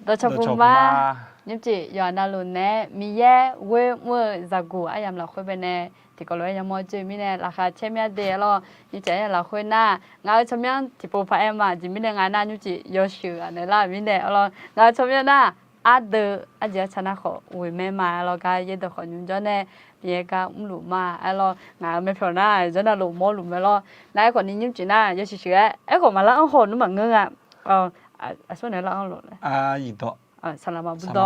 ตัวชบุมานิจิยอนาลุนเน่มีแย่เว้เมื่อจากกูอายามเราคุยไปเน่ที่ก็เลยยังมอจีมีเน่ราคาเช่นเมียเดียร์นี่จะเราคุยหน้างานชมยังที่ปูพายมาจิมีเน่งานหน้านิจิยอชื่ออันนี้ละมีเน่งานชมยังหน้าอาเดออาจจะชนะขออุ้ยแม่มาเราก็ยัดขอยุ่งจนเน่เบียก็หลุมมางานไม่พอหน้าจนน่ะหลุมมอหลุมไม่นายคนนี้ยิ้มจีน่ายอชื่อคนมาแล้วเอาคนนู้นเหมือนเงี้ยส่วนไหนเราเอาหลุดเลยอีดอสลามาบุดสลา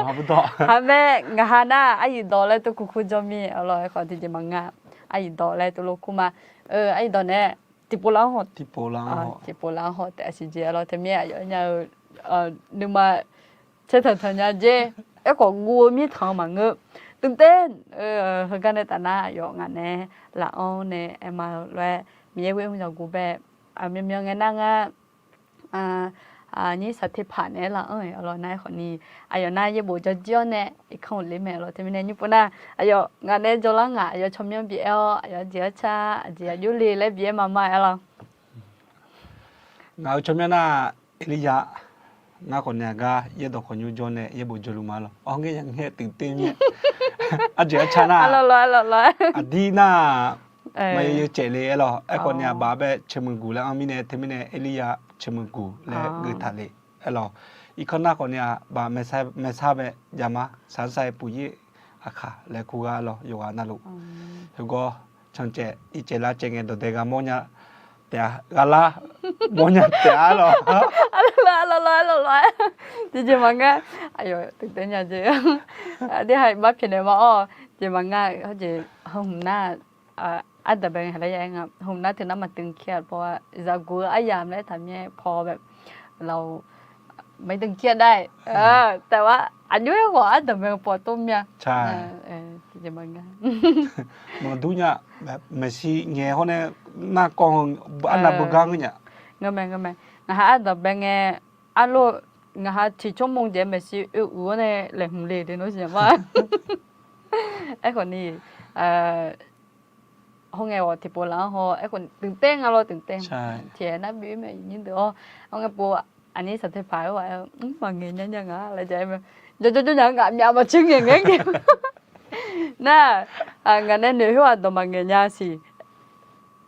มาบุดฮะแม่งาน่าอีดอเลยตัวคุจอมีคนที่จะมังงะอีดอเลยตัวลูกคุมาอีดอเนี่ยติปุล้างหดติปุล้างหดแต่สิเจเทมีเนี่ยนึกมาเช่นเนี่ยเจก็งูมีทางมังเงะตื่นเต้นเฮกันในตาหน้าอยู่งานเนี่ยละอ้อเนี่ยมาเลยมีเว้ยมันจะกูแบบมีเงี้ยนั่งนี่สัตย์ผ่านเนี่ยละนายคนนี้นายยังบอกจะเจ้าเนี่ยอีกคนเลยแม่ที่มีเนี่ยญี่ปุ่นงานเนี่ยจะละงานชมยังเบี้ยเจ้าชาเจ้ายุลีเลยเบี้ยมาไม่งานชมยังน่ะเอลิยางานคนเนี่ยก็ยัดคนอยู่จนเนี่ยยังบอกจะรู้มาแล้วอ๋อเงี้ยยังเงี้ยตื่นเต้นเนี่ยเจ้าชาน่ะดีน่ะไม่เยอะเจเลยไอ้คนเนี่ยบ้าแบบเชื่อมึงกูแล้วมีเนี่ยที่มีเนี่ยเอลิยาเชื่อมึงกูและเกิดทะเลอีกคนหน้าคนเนี่ยบ้าไม่ทราบแบบยามาสารใส่ปุ๋ยอะค่ะและกูก็อยู่ว่านั่นลูกแล้วก็ช่างเจอีเจล่าเจงเงินตัวเด็กโมเนี่ยแต่กาลาโมเนี่ยแต่จริงๆมันก็ตื่นเต้นอย่างเดียวที่ให้บัฟเพียงแต่ว่าจริงมันก็เขาจะห้องหน้าอันแต่เป็นอะไรอย่างเงี้ยผมน่าถึงน้ำมันตึงเครียดเพราะว่าจากกูไอ้ยามได้ทำเนี่ยพอแบบเราไม่ตึงเครียดได้แต่ว่าอันนี้ก็อันแต่เป็นปวดตุ้มเนี่ยใช่จะมันก็มันดูเนี่ยแบบไม่ใช่เงี้ยเขาเนี่ยหน้ากองอันนั้นบุกังเนี่ยงั้นนะคะอันแต่เป็นเงี้ยอันโลนะคะที่ชั่วโมงเดียวไม่ใช่เนี่ยแหลมเลยที่นู้นใช่ไหมไอ้คนนี้ห้องไงวะที่ปูแล้วเขาไอ้คนตื่นเต้นตื่นเต้นเทียนบีไม่ยินดีห้องไงปูอันนี้สัตย์ฝ่ายว่ามาเงี้ยยังไงอะไรใจมันจะยังงานยาวมาชิงอย่างเงี้ยน่างานนั้นเดี๋ยวว่าตัวมาเงี้ยสิ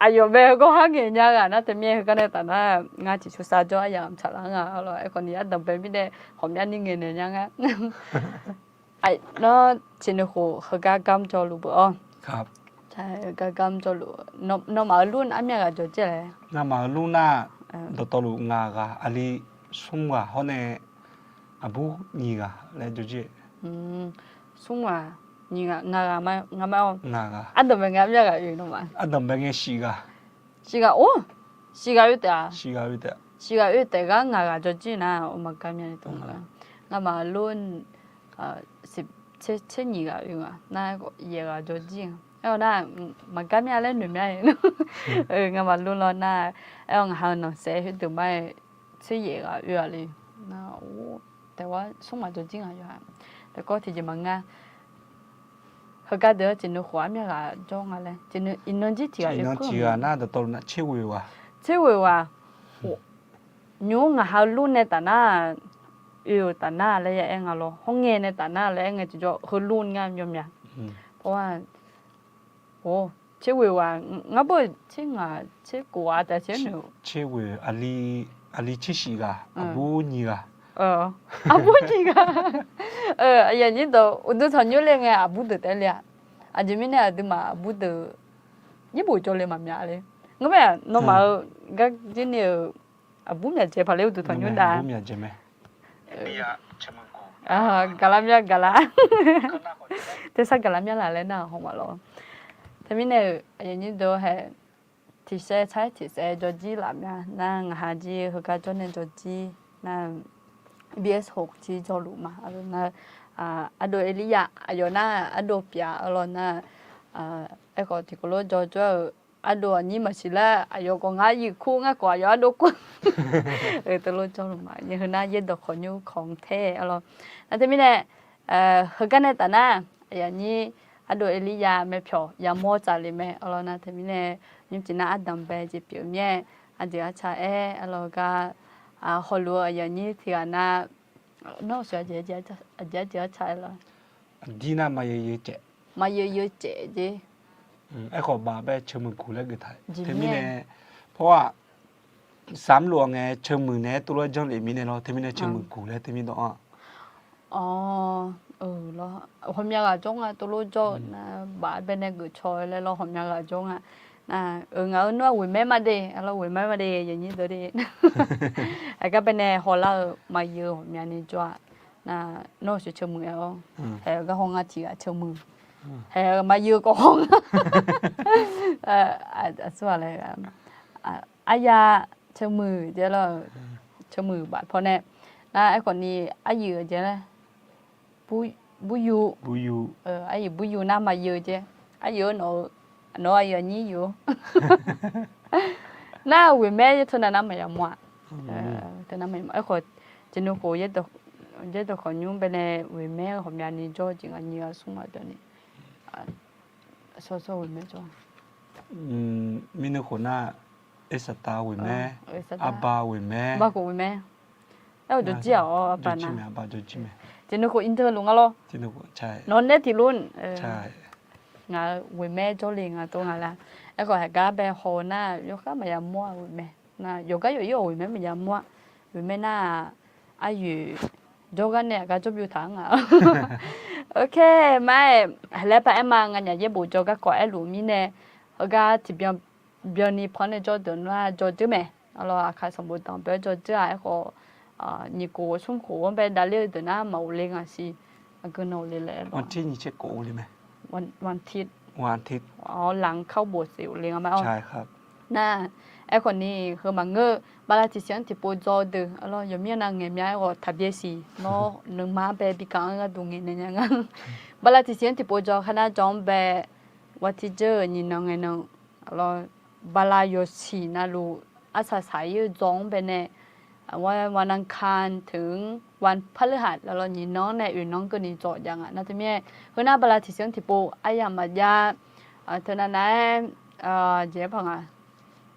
อายุเบลก็หาเงี้ยกันนะแต่เมียก็เนี่ยแต่น่างานจิตสุสานจ้าอย่างฉลาดอ่ะไอ้คนนี้ดับเป็นไม่ได้ผมยันนี่เงี้ยยังไงไอ้เนาะชินหูเขาก็กำจอลูบครับใช่ก็กำจอลูน้องมาลุ่นอันเมียก็จะเจเลยน้องมาลุ่นน่ะตัวลูกงาก็อันนี้สุ่มว่าเขาเนี่ยอาบุนี่ก็เลยจะเจสุ่มว่านี่ก็งาไม่ก็อันนั้นเป็นงาเมียก็อยู่น้องมาอันนั้นเป็นสีก็โอ้สีก็อยู่แต่ก็งาก็จะเจนะโอ้มาก็เมียตรงนั้นงามาลุ่น10นี่ก็อยู่น่าก็เยอะก็จะเจน่ามันก็มีอะไรหนึ่งไม่งามาลุ่นแล้วน่างาหาหนังเสียให้ตัวไม่เสียก็อยู่เลยน่าโอ้แต่ว่าส่งมาจะจริงอยู่แต่ก็ที่จะมังงะเขาก็เดี๋ยวจินหัวมีก็จ้องอะไรจินอินนจิที่อินนจิน่าจะตัวน่ะเชื่อว่ายูงาหาลุ่นในตาหน้าอยู่ตาหน้าแล้วยังห้องเงินในตาหน้าแล้วยังจะคือลุ่นงามยมเนี่ยเพราะว่าโอ้เชื่อว่างั้นบ่เชื่อกูแต่เชื่อหนูเชื่อว่าอันนี้ชื่อสิกะอาบุนี่กะอาบุนี่กะอย่างนี้ตัวอุดรธานีเลยไงอาบุเดแต่เลยอาจจะไม่เนี่ยดูมาอาบุเดยี่ปุ่นจะเลยมาเนี่ยเลยงั้นแบบน้องมาก็จีเนี่ยอาบุเนี่ยเจ็บพอเลยอุดรธานีได้อาบุเนี่ยเจ็บไหมกะลามีกะลาแต่สักกะลามีอะไรน่ะของมาลอแต่ไม่เนี่ยอย่างนี้ตัวเหที่เสียใช้ที่เสียจอจีลามีนั่งหาจีเขาก็จนเนี่ยจอจีนั่ง BS6 จีจอลูมานั่นอโดเอลิยาน่าอโดเปียน่ะไอ้ก็ที่ก็รู้จออโดนี่มาสิละก็ง่ายคู่ง่ายกว่าอโดกูตัวรู้จอลูมาอย่างนั้นเย็ดดอกขยุของเท่นั่นแต่ไม่เนี่ยเขาก็ในแต่น่ะอย่างนี้อโดเอลิยาไม่พอยามอจ่าเลยแม่นะแต่ไม่เนี่ยยิ่งจีน่าดัมเบจิเปียวเนี่ยเดี๋ยวชาก็ฮอลลัวอย่างนี้ที่น่ะ nó sẽ dễ chạy là ဒီနာမရေရေကျက် mà yêu trẻ chứ အဲ့ခေါ်ဘာပဲချမကူလဲကထိုင်တမင်းနဲ့เพราะว่า3หลวงไงชมือเนี่ยตัวจังเลยมีเนี่ยเนาะที่มีเนี่ยชมือกูแล้วที่มีตัวlo hôm nay là chúng tôi lo cho bạn bên này gửi chơi lên lo hôm nay là chúng ngỡ nó quỳ mấy mà đi lo quỳ mấy mà đi vậy như tôi đi cái bên này họ là mà yêu hôm nay này cho nó sẽ chơi mười không cái hôm nay chỉ là chơi mười mà yêu có không sao lại ai ya chơi mười chứ là chơi mười bạn phone này ai còn đi ai yêu chứ là buyu ai buyu nam mà yêu chứ ai yêu nó ai yêu nhí yêu na we me cho nên nam mà mua cho nên mình ai còn chỉ nó có nhất được còn nhung bên này we me hôm nay đi cho chỉ là nhiều sung mà đó này so we me cho mình nó còn na Esata we me Abba we me Abba we me đâu được chưa Abba na Abba được chứ mẹ chỉ nó có inter luôn alo chỉ nó cóใช่ nó nét thì luôn ใช่ ngà we me cho liền tôi ngà là cái gọi là cá bè hồ na yo cá mà yam mua we me na yo cái yo we me mà yam mua we me na ai yu cho cái này cái cho biểu thẳng ok mai lại bà em mà ngà nhà dễ bù cho các quả lúa mi nè cái thì bây giờ phone cho tụi nó cho chứ mẹ alo khai xong buổi tối bây giờ chứ ai có nhiều cô xuống cô bây đã lấy tụi nó màu lên à xí cái nào lên lại วันที่นี่เช็คโกเลยไหม วันทิศ วันอาทิตย์ หลังเข้าโบสถ์สิวเลี้ยงมาอ๋อ ใช่ครับ น่ะไอ้คนนี้คือมันเงือบาลาติเสียงที่ปูจอดื้ออะไรอย่างเงี้ยนางเงี้ยก็ทับเยสีเนาะหนึ่งมาแบบปีกังก็ดูเงี้ยเนี่ยงั้นบาลาติเสียงที่ปูจอขณะจอมแบบวัดที่เจอนี่น้องเงี้ยน้องอะไรบาลาโยสีน่ะลูอาศัยสายจองไปเนี่ยวันอังคารถึงวันพฤหัสแล้วเรานี่น้องเนี่ยอื่นน้องก็นี่จอดยังอ่ะนั่นที่แม่คือหน้าบาลาติเสียงที่ปูไอ้ยามาญาเท่านั้นนะเจ๊พังอ่ะ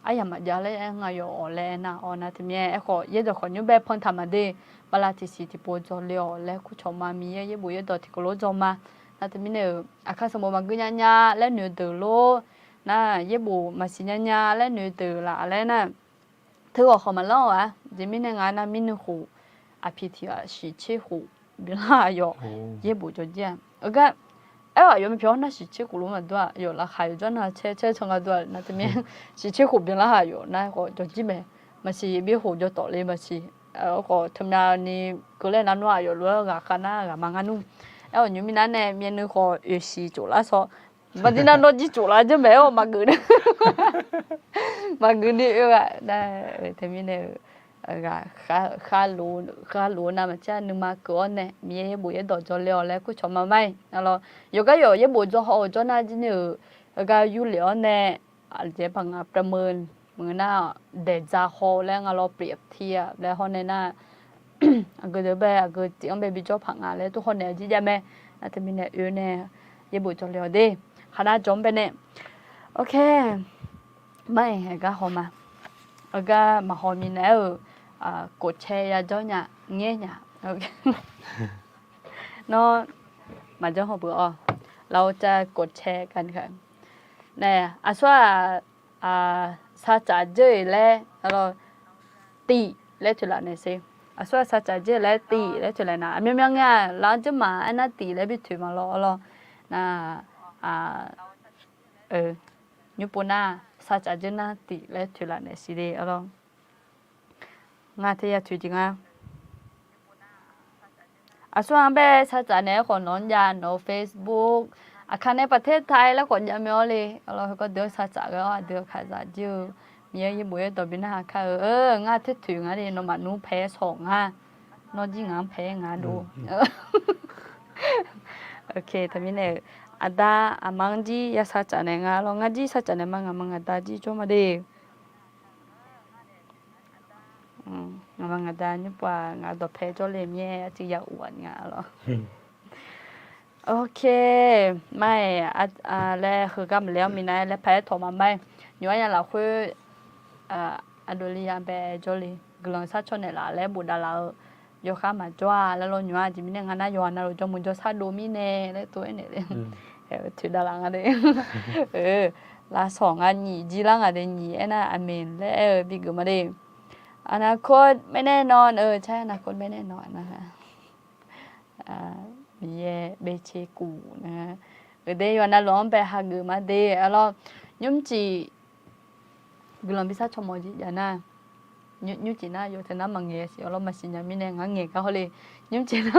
ไอ้ยามาญาเลยไงอยู่อ๋อเลยนะอ๋อนั่นที่แม่ไอ้ขอเยอะดอกขอยุ่งแบบพอนทำมาดีบาลาติสีที่ปูจอดเลยอ๋อแล้วคุณชมมามีเยอะบุยดอกที่กุโลจอมานั่นที่แม่เนี่ยอาคาสมบัติกุญญาและเนื้อตือโลน่ะเยอะบุมาสิญญาและเนื้อตือละอะไรน่ะเธอบอกเขามาเล่าอ่ะเจมิเนี่ยงานน่ะมินหูอาพิธีอ่ะสิเชหูบิลาอยู่เยอะบุจอดเจ้าก็哎呀，有没有那是吃葫芦嘛？多有了，还有那车成个多，那这边是吃湖边了还有，那个就基本，嘛是比湖就多嘞嘛是，个他们那你过来那弄有了个看那个忙个弄，你们那呢面那个有时做了说，不然那弄起做了就没有嘛个的，嘛个的那他们那。khá lúa nào mà cha nhưng mà cửa này mía bụi đổ cho liều lấy cứ cho mà may alo有个有一部做好做那真有个有料呢这bằng ประเมินมือหน้าเดจาโฮแล้วเราเปรียบเทียบแล้วคนในหน้าก็เดี๋ยวแบบก็เจียงแบบจ่อผังอะไรทุกคนเนี่ยจีจะแม่น่าจะมีเนี่ยอยู่เนี่ยยี่บุ做了ดิขนาดจมไปเนี่ยโอเคไม่ก็หอมาก็มาหอมีแล้วกดแชร์cho nhà nghe nhà ok nó mà cho họ bữa เราจะกดแชร์กันค่ะเนี่ยส่วนซาจ่าเจอแล้วเราตีแล้วจุฬาเนี่ยสิส่วนซาจ่าเจอแล้วตีแล้วจุฬานะมีมั้งเนี่ยเราจะมาอันนั้นตีแล้วไปถือมาเราน่ะญี่ปุ่นน่ะซาจ่าเจอน่ะตีแล้วจุฬาเนี่ยสิเดี๋ยวเรางาเทียถือจริงอ่ะส่วนแบบชาติเนี่ยคนนอนยาโนเฟซบุ๊กคันในประเทศไทยแล้วคนยังไม่เอาเลยเราก็เดือดชาติก็เดือดขาดจืดมีอะไรบุยตัวบินหาค่ะงาเทียถืองาดินมาหนูแพ้สองนอนยิ่งงาแพ้งาดูโอเคทำยังไงดามังจียาชาติเนี่ยงาเรางาจีชาติเนี่ยมังดาจีโจมาดีงาดานี่ป่างาดอกเพชรเลยมีจะอยากอวดงาหรอโอเคไม่แล้วคือก็มาแล้วมีนายแล้วแพ้ถอมาไม่ย้อนอย่างเราคืออดูลียาเบจอลีกลางสัตว์ชนเนี่ยละแล้วบุดาเรา yo kha ma jwa la lo nywa ji mi ne nga na yo na ro jo mu jo sa do mi ne le to ne le tu da la nga de la song a ni ji la nga de ni na amen le bi gu ma de อนาคตไม่แน่นอนใช่อนาคตไม่แน่นอนนะคะมีเบเชกูนะคะเดี๋ยวนะล้อมไปหาเกมาเดอแล้วยุ่มจีกลังพิซซ่าชมอจีอย่านะยุ่มจีน่าอยู่ที่นั่นมังเงี้ยสิเรามาสิญญามิเนงังเงี้ยก็เลยยุ่มจีน่า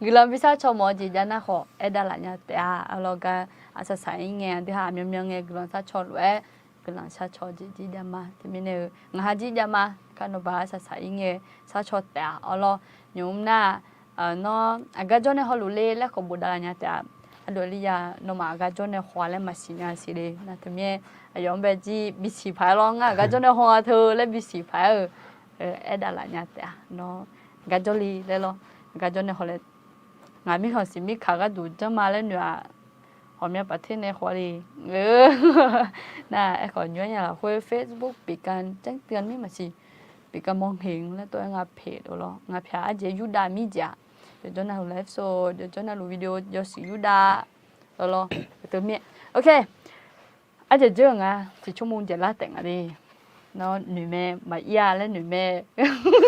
กลังพิซซ่าชมอจีอย่านะขอดาลาเนี่ยแต่เราก็อาศัยเงี้ยที่หาเมียงเงี้ยกลังพิซซ่าชอลเวกลังชาชอจีเดียมาที่มีเนี่ยงาจีเดียมากันโนบาสายเงี้ยชาชอแต่เรายุ่มน่าเนาะอากาศจนเขาลุเล่และขบุดาเนี่ยแต่อดลิยาโนมาอากาศจนหัวและมาสิญญาสิเลยนะที่มียอมแบบจีบิสีพายร้องอากาศจนหัวเธอและบิสีพายดาลาเนี่ยแต่เนาะอากาศจนลีเลย咯อากาศจนเขาเลยงานมีเขาสิมีขาก็ดูจะมาแล้วเนี่ยหอมยาประเทศในหัวเลยน่ะไอ้ขอย้อนอย่างคุย Facebook ปีกันแจ้งเตือนไม่มาสิปีกันมองเห็นแล้วตัวงาเพจหรองาเพจอาจจะยูดามีจ้ะเดี๋ยวจนเราไลฟ์โซเดี๋ยวจนเราวิดีโอยอสิยูดาหรอตัวเมียโอเคอาจจะเจอไงที่ชั่วโมงจะลาแต่งอะไรเนาะหนุ่มแม่มาเอียและหนุ่มแม่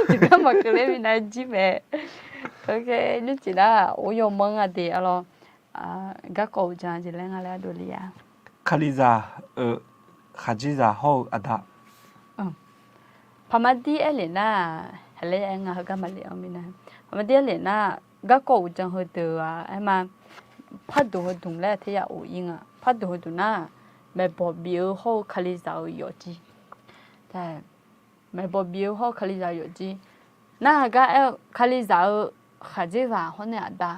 ถึงก็มาเกลียดนายจีแม่โอเคนี่จีน่าโอ้ยมึงอ่ะเดี๋ยวเราก็กูจะจะเล่นอะไรดูเลยอ่ะคาลิซาขาจิซาฮออัดะพอมาดีเอเลน่าเฮเลเองอ่ะก็มาเลี้ยงมินะพอมาดีเอเลน่าก็กูจะหัวตัวไอ้มาพัดตัวตรงแรกที่อยากอุ้ยอ่ะพัดตัวตัวน่ะไม่บอกบิวเขาคาลิซาอยู่จีแต่ไม่บอกบิวเขาคาลิซาอยู่จีน่าก็เอคาลิซาขาจิซาเขาเนี่ยด่า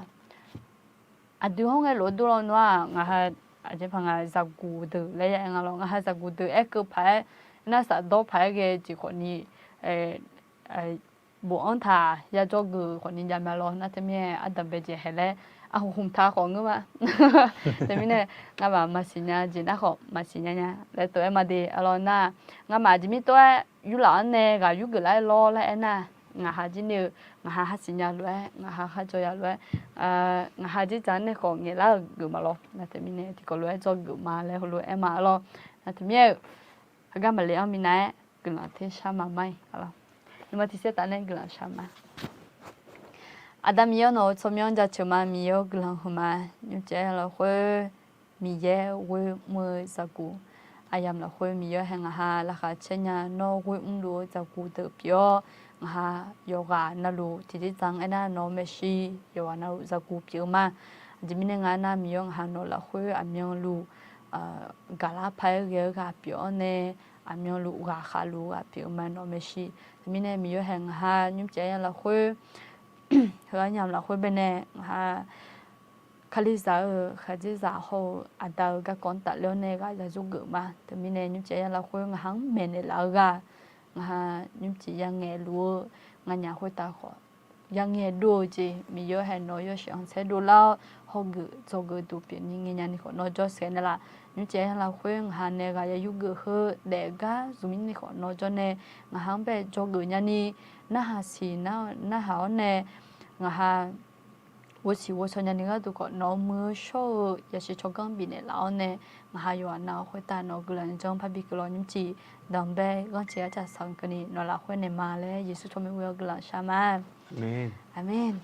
อะดูห้องไอ้รถดูเราเนาะงาฮะอาจจะพังอาจากกูดูเลยยังไงเรางาฮะจากกูดูเอ็กก็พายน่าสัตว์ดอกพายก็จีคนนี้บัวอันท่ายาจกูคนนี้จะมาลองน่าจะมีอันดับเบจเฮเลเอาหุ่มท่าของก็มาแต่ไม่เนี่ยงามาสิญญาจีน่าขอมาสิญญาเนี่ยแล้วตัวมาดีเราหน้างามาจีมีตัวอยู่หลังเนี่ยก็อยู่ก็ไล่รอไล่น่ะงาหาจีเนี่ยงาหาสิญญาด้วยงาหาจอยด้วยงาหาจีจันเนี่ยของเงี้ยแล้วกูมาลอน่าจะมีเนี่ยที่ก็รู้จอกูมาแล้วรู้มาลอน่าจะมีก็มาเลี้ยงมีนะกูน่าที่ชามาไม่อะไรนี่มาที่เสร็จตอนนี้กูน่าชามาอาดามีโน่สมัยจะชมามีกูน่าหัวมาอยู่เจ้าเราคุยมีเยอะคุยมือสักกูอายามเราคุยมีเยอะแห่งหาราคาเช่นยาโน่คุยดูสักกูเติบโตหาโยกานารูที่จังไอ้น่าโนเมชีโยกานารูสักกูเปียวมาจะมีในงานน่ามียองหาโนเราคุยอามียองรูกาลาพายเกลกาเปียวเนี่ยอามียองรูกาขารูกาเปียวมาโนเมชีจะมีในมียองแห่งหายุ่งใจเราคุยเฮ้ยยามเราคุยไปเนี่ยหาคาลิซาขาจิซาโฮอาดาก็ก่อนตัดเลี้ยวเนี่ยก็จะจุกเกิดมาจะมีในยุ่งใจเราคุยงหังเมนเราก็ยุ่งจียังเงรู้งานยาคุยตาขอยังเงดูจีมีเยอะแห่งน้อยเยอะเสียงเสดูแล้วเขาเกิดจะเกิดตัวเปลี่ยนยังไงนี่ขอน้อยจะเสียนั่นละยุ่งใจเราคุยงานเนี่ยก็ยังยุ่งเกิดเหเด็กก็สุมินี่ขอน้อยจะเนี่ยงานไปจะเกิดยันนี่น่าหาสีน่าหาเนี่ยงาน我从那个都讲，那么少也是从港边的老呢，我还有那会打那个人种拍比个人子，当白我只要在上个呢，那拉会呢嘛嘞，也是从没有个人啥嘛。阿门。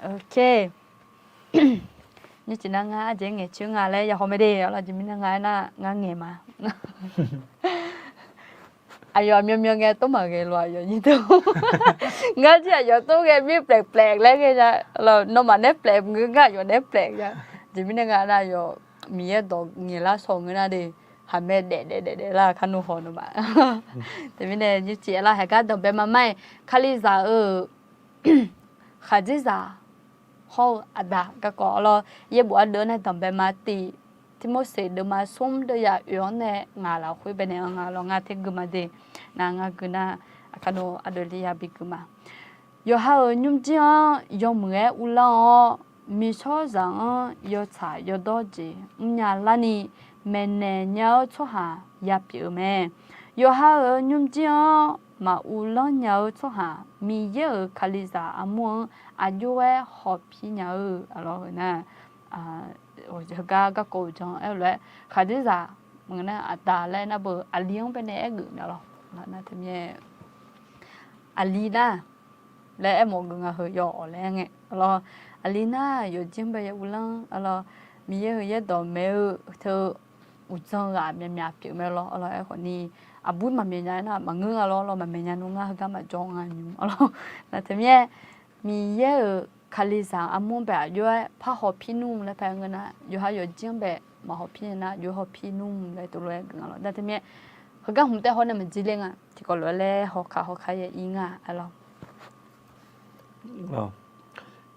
OK นี่จีน่างาเจ๊เงี้ยชื่องาเลยอย่าเขาไม่ได้เราจะมีนางาน่ะงาเงี้ยมาอายอมยองแกต้องมาแกรวยอยู่นี่ตัวงั้นที่อายอตัวแกมีแปลกๆแล้วแกจะเราโนมาเนแปลกมึงก็อยู่เนแปลกจ้ะจะมีนางาน่ะอยู่มีดอกเงี้ยละสองเงี้ยนะดิหาแม่เด็ดละขันุหอนมาแต่มีเนี่ยยิ่งเจี๋ยละให้กันต้องเป็นมาไม่คาลิซาขาจิซาเขาอัดก็ก็เราเย็บบัวเดินให้ต้องเป็นมาตีที่มั่วเสดเดินมาส้มเดียร์ย้อนเนี่ยงาเราคุยไปเนี่ยงาเรางาเทกุมาเดนางากุน่าคันโนอดลียาบิกุมาโยฮายุ่งจีอ๋อยอมเงอุลามีชอจังยอชายอดอจีญาลานีเมเนเนียวชัวหายาปิวเมโยฮายุ่งจีอ๋อ mà u lo nhau cho hà mi giờ khali za amu ajuwe hopi nhau alo na ở cái câu trong em lại khali za mình na ada lại na bờ aliong bên này gửi nào na thêm nhé alina lại em một người hơi nhỏ lại nghe alo alina giờ chính bây giờ u lo alo mi giờ giờ đồ mèo thơ u trong gà mèo mèo kiểu mèo lo alo em còn đi bún mà mình nhảy na mà ngưng alo mà mình nhảy nung ngà cái mà trông anh alo là thêm nhé mi giờ khali sa amun bè yo pa ho pinum le pa ngana yo ha yo jing bè mà ho pin na yo ho pinum le to le ngalo da thêm nhé cái hùng té ho na mình chỉ lên à chỉ có lo le ho kha ye inga alo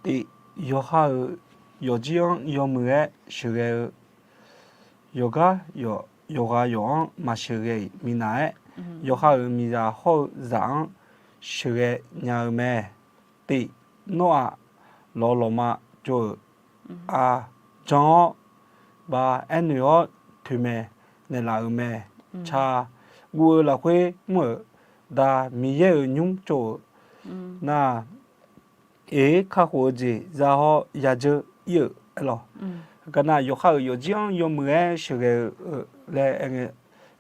thì yo ha yo jiang yo mue shige yoga yo ma shige mina yo ha mi ra ho zang shige nya me ti no lo ma jo a chong ba enyo thume ne la me cha gu la kwe mo da mi ye nyum cho na e kha ho ji za ho ya je ye lo kana yo ha yo jiang yo mue shige le eng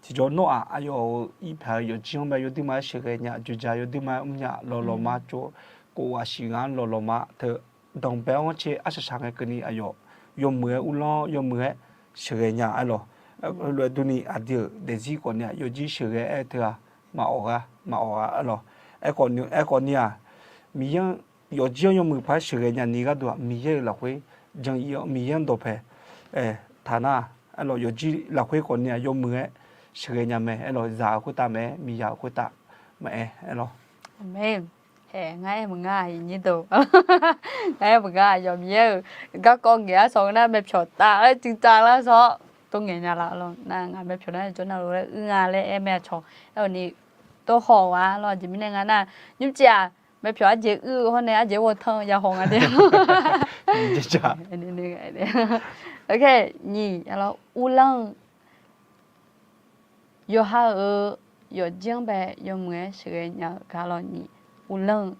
chỉ cho nó ayo ít phải yo jiang ba yo di ma shige nya ju ja yo di ma nya lo ma cho cô à xí ngán lò mà thợ đồng béo chế ác sáng cái này ayo yom mưa u lo yom mưa sửa nhà alo rồi tụi này à điều để gì còn nè yo gì sửa cái thợ mà ở alo còn nè mi yang yo gì yom mưa phải sửa nhà này cái đó mi yang là cái chẳng yo mi yang đồ phải thà na alo yo gì là cái còn nè yom mưa sửa nhà mẹ alo già của ta mẹ mi già của ta mẹ alo amen ngay mà ngay như tụ ngay mà ngay dòm như các con nghĩa xong nó mẹp chọt ta ấy chừng ta lá số tôi nghe nhà lạ luôn nè ngay mẹp chọt này chỗ nào rồi ngay lên em mẹ chọt rồi nè tôi khó quá rồi chỉ mình nghe nè nhưng chả mẹp chọt dễ hôm nay dễ vô thân giờ hồng đi chả ok nhỉ là u lăng yo ha yo giang bè yo nghe sự nhà cả lo nhỉ u lăng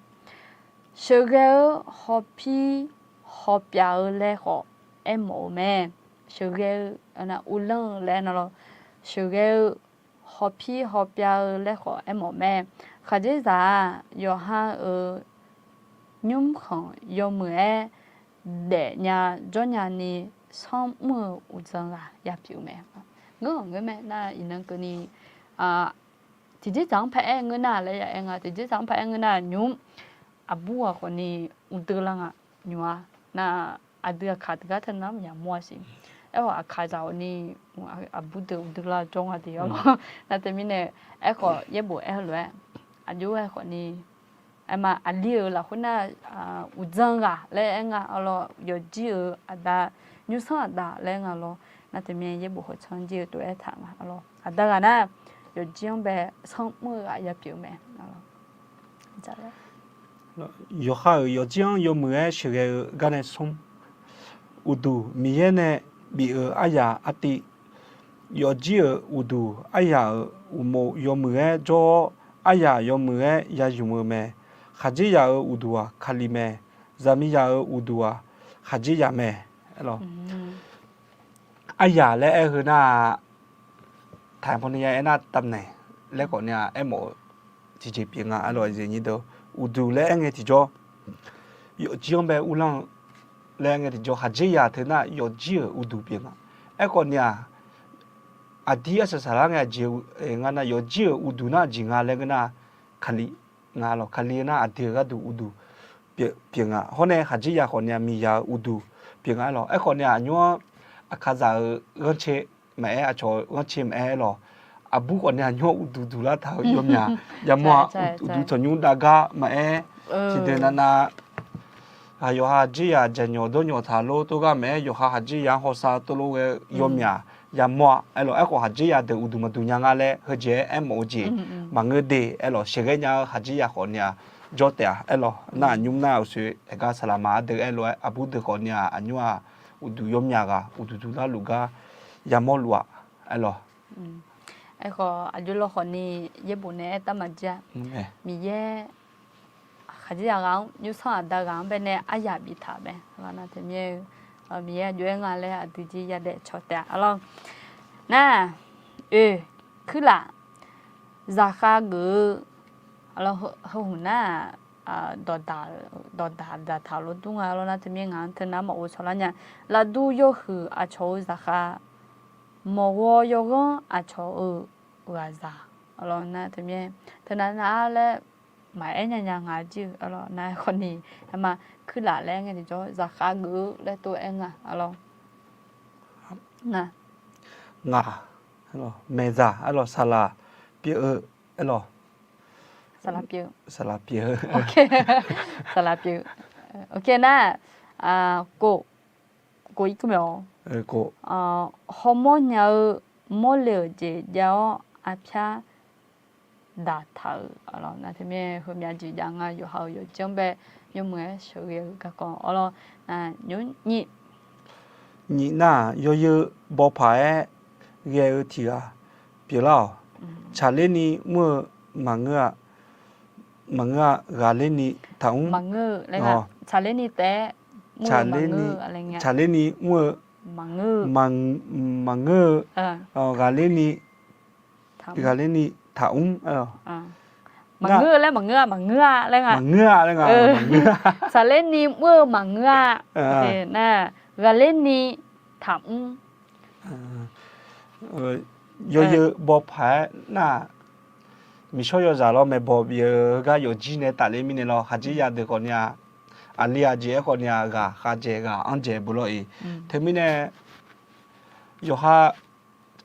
sự cái họ biểu lẽ họ em mồ mẹ sự cái là u lăng lẽ nó sự cái họ biểu lẽ họ em mồ mẹ khai chế ra yo ha nhung không yo mẹ để nhà cho nhà ni xong mưa u chân là ya biểu mẹ ngỡ người mẹ na inan cái ni thì chỉ chẳng phải người nào lấy anh thì chỉ chẳng phải người nào nhúng abu à còn ni udah lang nhua na ada khát cái thân lắm nhà mua gì em bảo khát giàu ni abu udah là trong hati đó na thế mình này em có ye bộ em rồi abu em còn ni em mà aliu làคนน่ะudah à lấy anh alo yo ji ada nhú sao ada lấy anh alo na thế mình ye bộ họ chọn ji tụi em thằng alo ada cái na yo jiang bè xong mưa à ya biểu mẹ chả yo ha yo jiang yo mưa sửa cái này xong udu mi ne bị aya ati yo ji udu aya umo yo mưa cho aya yo mưa ya yumo me haji ya udu a khali me zami ya udu a haji ya me alo aya le na thằng phong này na tâm này lấy còn nhà em mổ chỉ biển à rồi gì như đâu udu lấy anh ấy thì cho有江北乌浪来个就还这样的那有几udu biển à em còn nhà à đi ở sao là nghe chiều nghe na有几udu na chỉ nghe lấy cái na khali nghe lo khali na à đi cái du udu biển à hôm nay还这样còn nhà mi ya udu biển à lo em còn nhà nhua à khá giả gần chế mẹ à cho gần chế mẹ lo à bố còn nhà nhua udu là thảo yếm nhà ya mua udu cho nhung daga mẹ chỉ đến na yo ha ji ya janyo do nyo tha lo to ga me yo ha ji ya ho sa to lo ge yom ya mo elo e ko ha ji ya de udu ma du nya nga le he je mo ji ma nge de elo she ge nya ha ji ya ho nya jo te elo na nyum na su e ga salama de elo abu de ko nya anywa udu yom nya ga udu du la lu ga ya mo lwa elo ไอ้ขออายุเราคนนี้เย็บบุญเนี่ยตั้งมาจ้ะมีเย่ขจิยางยุสานดางเป็นเนี่ยอายาบิธาเป็นแล้วนะที่มีเย่อยู่งานเลยอะดีจียาเดชดแต่อะไรน่ะคือละจากกูแล้วหุ่นน่ะดอดาทารถตุ้งแล้วนะที่มีงานที่น้ำมาอุชลันเนี่ยแล้วดูโยคืออาโชจากมอวโยกอาโชว่าซาแล้วนะที่มีที่นั้นน่ะแล้วหมายยังไงจื้อแล้วนะคนนี้ทำไมคือละแล้วไงที่จะจากกูแล้วตัวเองอ่ะแล้วนะงาalors meza alors sala pieu alors สลับเยอะ sala pieu โอเคสลับเยอะโอเคนะกูอีกมั้ยko ฮอร์โมนเนี่ยโมเลกุลเจยาวอาพยาดาทาalorsนะที่มีเขามีจียังอ่ะอยู่เขาอยู่จังแบบอยู่เมื่อช่วยกันก่อนalorsนะ你那有包牌也有提啊，别了，查理你么忙啊，咖喱你汤，มังเงออะไรนะชาเลนี่แต่มังเงออะไรเงี้ย查理你么มังเงอ忙咖喱你汤มังเงอแล้วมังเงออะไรเงี้ยมังเงืออะไรเงี้ยมังเงือชาเลนี่มังเงอโอเคนะกาเลนี่ถาม有包牌那。มีช่วยจะเราไม่บอกเยอะก็อยู่จีนเนี่ยแต่เรื่องนี้เราหาจียาเด็กคนเนี่ยอันนี้อาเจ้าคนเนี่ยก็หาเจ้าก็อันเจ้าบุรุษทีนี้เนี่ยอยู่หา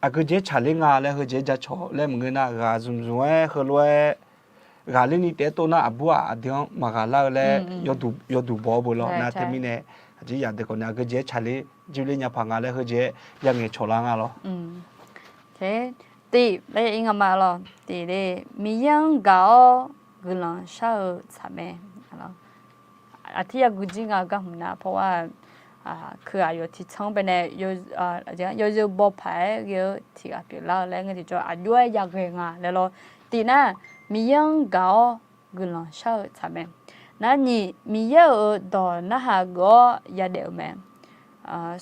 อาก็เจ้าชาลิงาแล้วเขาเจ้าจะชอบแล้วมึงน่ะก็ซุ่มเขารวยก็เรื่องนี้แต่ตัวน่ะบัวเดี๋ยวมาก็แล้วอยู่ดูบ่บุรุษนะทีนี้เนี่ยหาจียาเด็กคนเนี่ยก็เจ้าชาลิจีเลี้ยงพังแล้วเขาเจ้ายังไงชอบล่างอ่ะหรอตีแล้วอิงมาหรอตีเลยมียังเก่ากุลังชาสามเองอาทิตย์กุจิงก็หุ่นนะเพราะว่าคืออายุที่ช่างเป็นเนี่ยอยู่บ่ไปอยู่ที่อาพิลาแล้วงั้นที่จะอายุอยากเรียนแล้วเราตีน่ะมียังเก่ากุลังชาสามเองนั่นนี่มีเยอะตอนน่ะฮะก็ยาเดียวแม่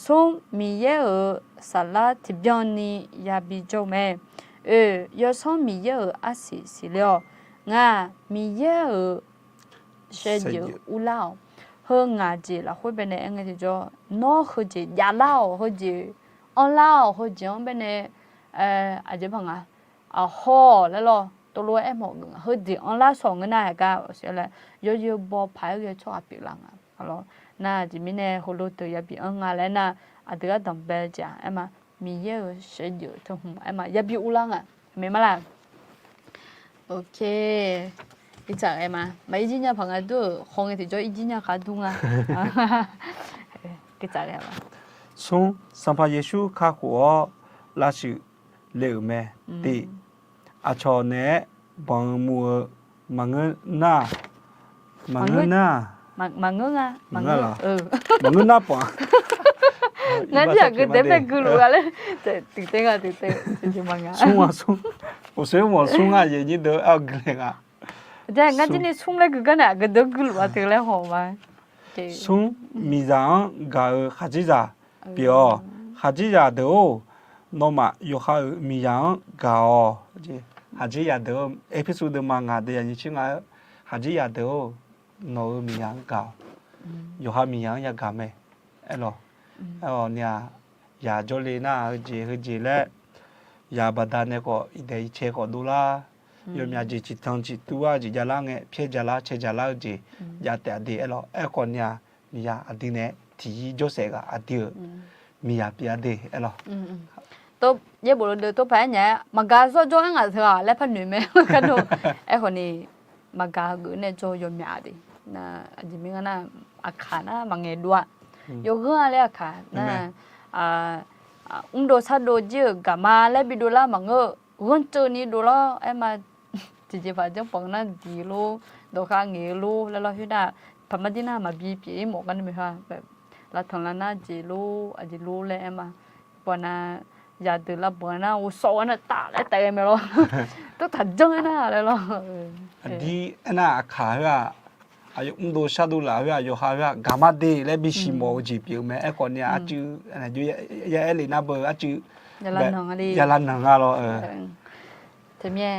ส่งมีเยอะสลัดที่บ้านนี้ยาบิโจแม่有时候米有是了，米有是有乌老，和子啦，会变得就叫孬或者牙老或者安老或者变得阿姐朋好了咯，多罗么或者安老上个那个是了，有包牌个错别人好咯，那这边呢，好多都要比来那这个当白家，嘛。มีเยอะเสียอยู่ทั้งหัวไอ้มาอย่าบิวลังไม่มาละโอเคอีจากไอ้มาอีจีน่าพังดูห้องที่จะอีจีน่าขาดุงอีจากไอ้มาส่งสัมภาระเยซูข้าหัวลาชิเลี้ยวแม่ตีอาชอเนี่ยบังมัวมังเงินน่ามังเงินมังเงินมังเงินน่าปะnanti aku depek gulu kali, tiga cuma nggak. Sung, usai mau sung aja ni dah agak nggak. Jangan ngaji ni sung lagi kan agak dah gulu atau le homa. Sung mizan gak hajiza, bio hajiza dah, normal yoha mizan gak, hajiza dah episode manga dah ni cuma hajiza dah, no mizan gak, yoha mizan ya game, elo.เนี่ยยาโจลีน่าจีและยาบาดาเนี่ยก็อีเดียเชก็ดูละยมยาจีจิตทังจิตตัวจีจาระเงี้ยเพียจาระเชจาระจียาแต่อดีเอลคนเนี่ยมียาอดีเนี่ยที่โจเซกอดีมียาเปียดีเอลตัวเย่บุรุษตัวแพ้เนี่ยมากาโซโจงอ่ะเถอะแล้วพันหนึ่งไหมกันดูคนนี้มากากูเนี่ยโจยมยาดีนะจีมีกันนะอาคานะบางเงี้ยด้วย有个了看，那多差多少干嘛来比多啦嘛我这里多了，哎嘛，直接把这帮那地路多看野路，แล้วเราที่น่ะพม่าที่น่ะมาบีพีหมกันไหมคะแบบเราทางนั้นน่ะจี路เลยมาปอน่ะ อย่าตื่นละบ่นะ我手那打来带没咯都他整那来咯ဒီအနာအခါရအယုံဒိုရှာဒူလာရယောဟာရဂါမဒေလေဘီရှိမောဂျီပြုမဲအကောနီအချူရဲလီနာဘအချူอย่าละนองali ရလာနငါလောทีเนี้ย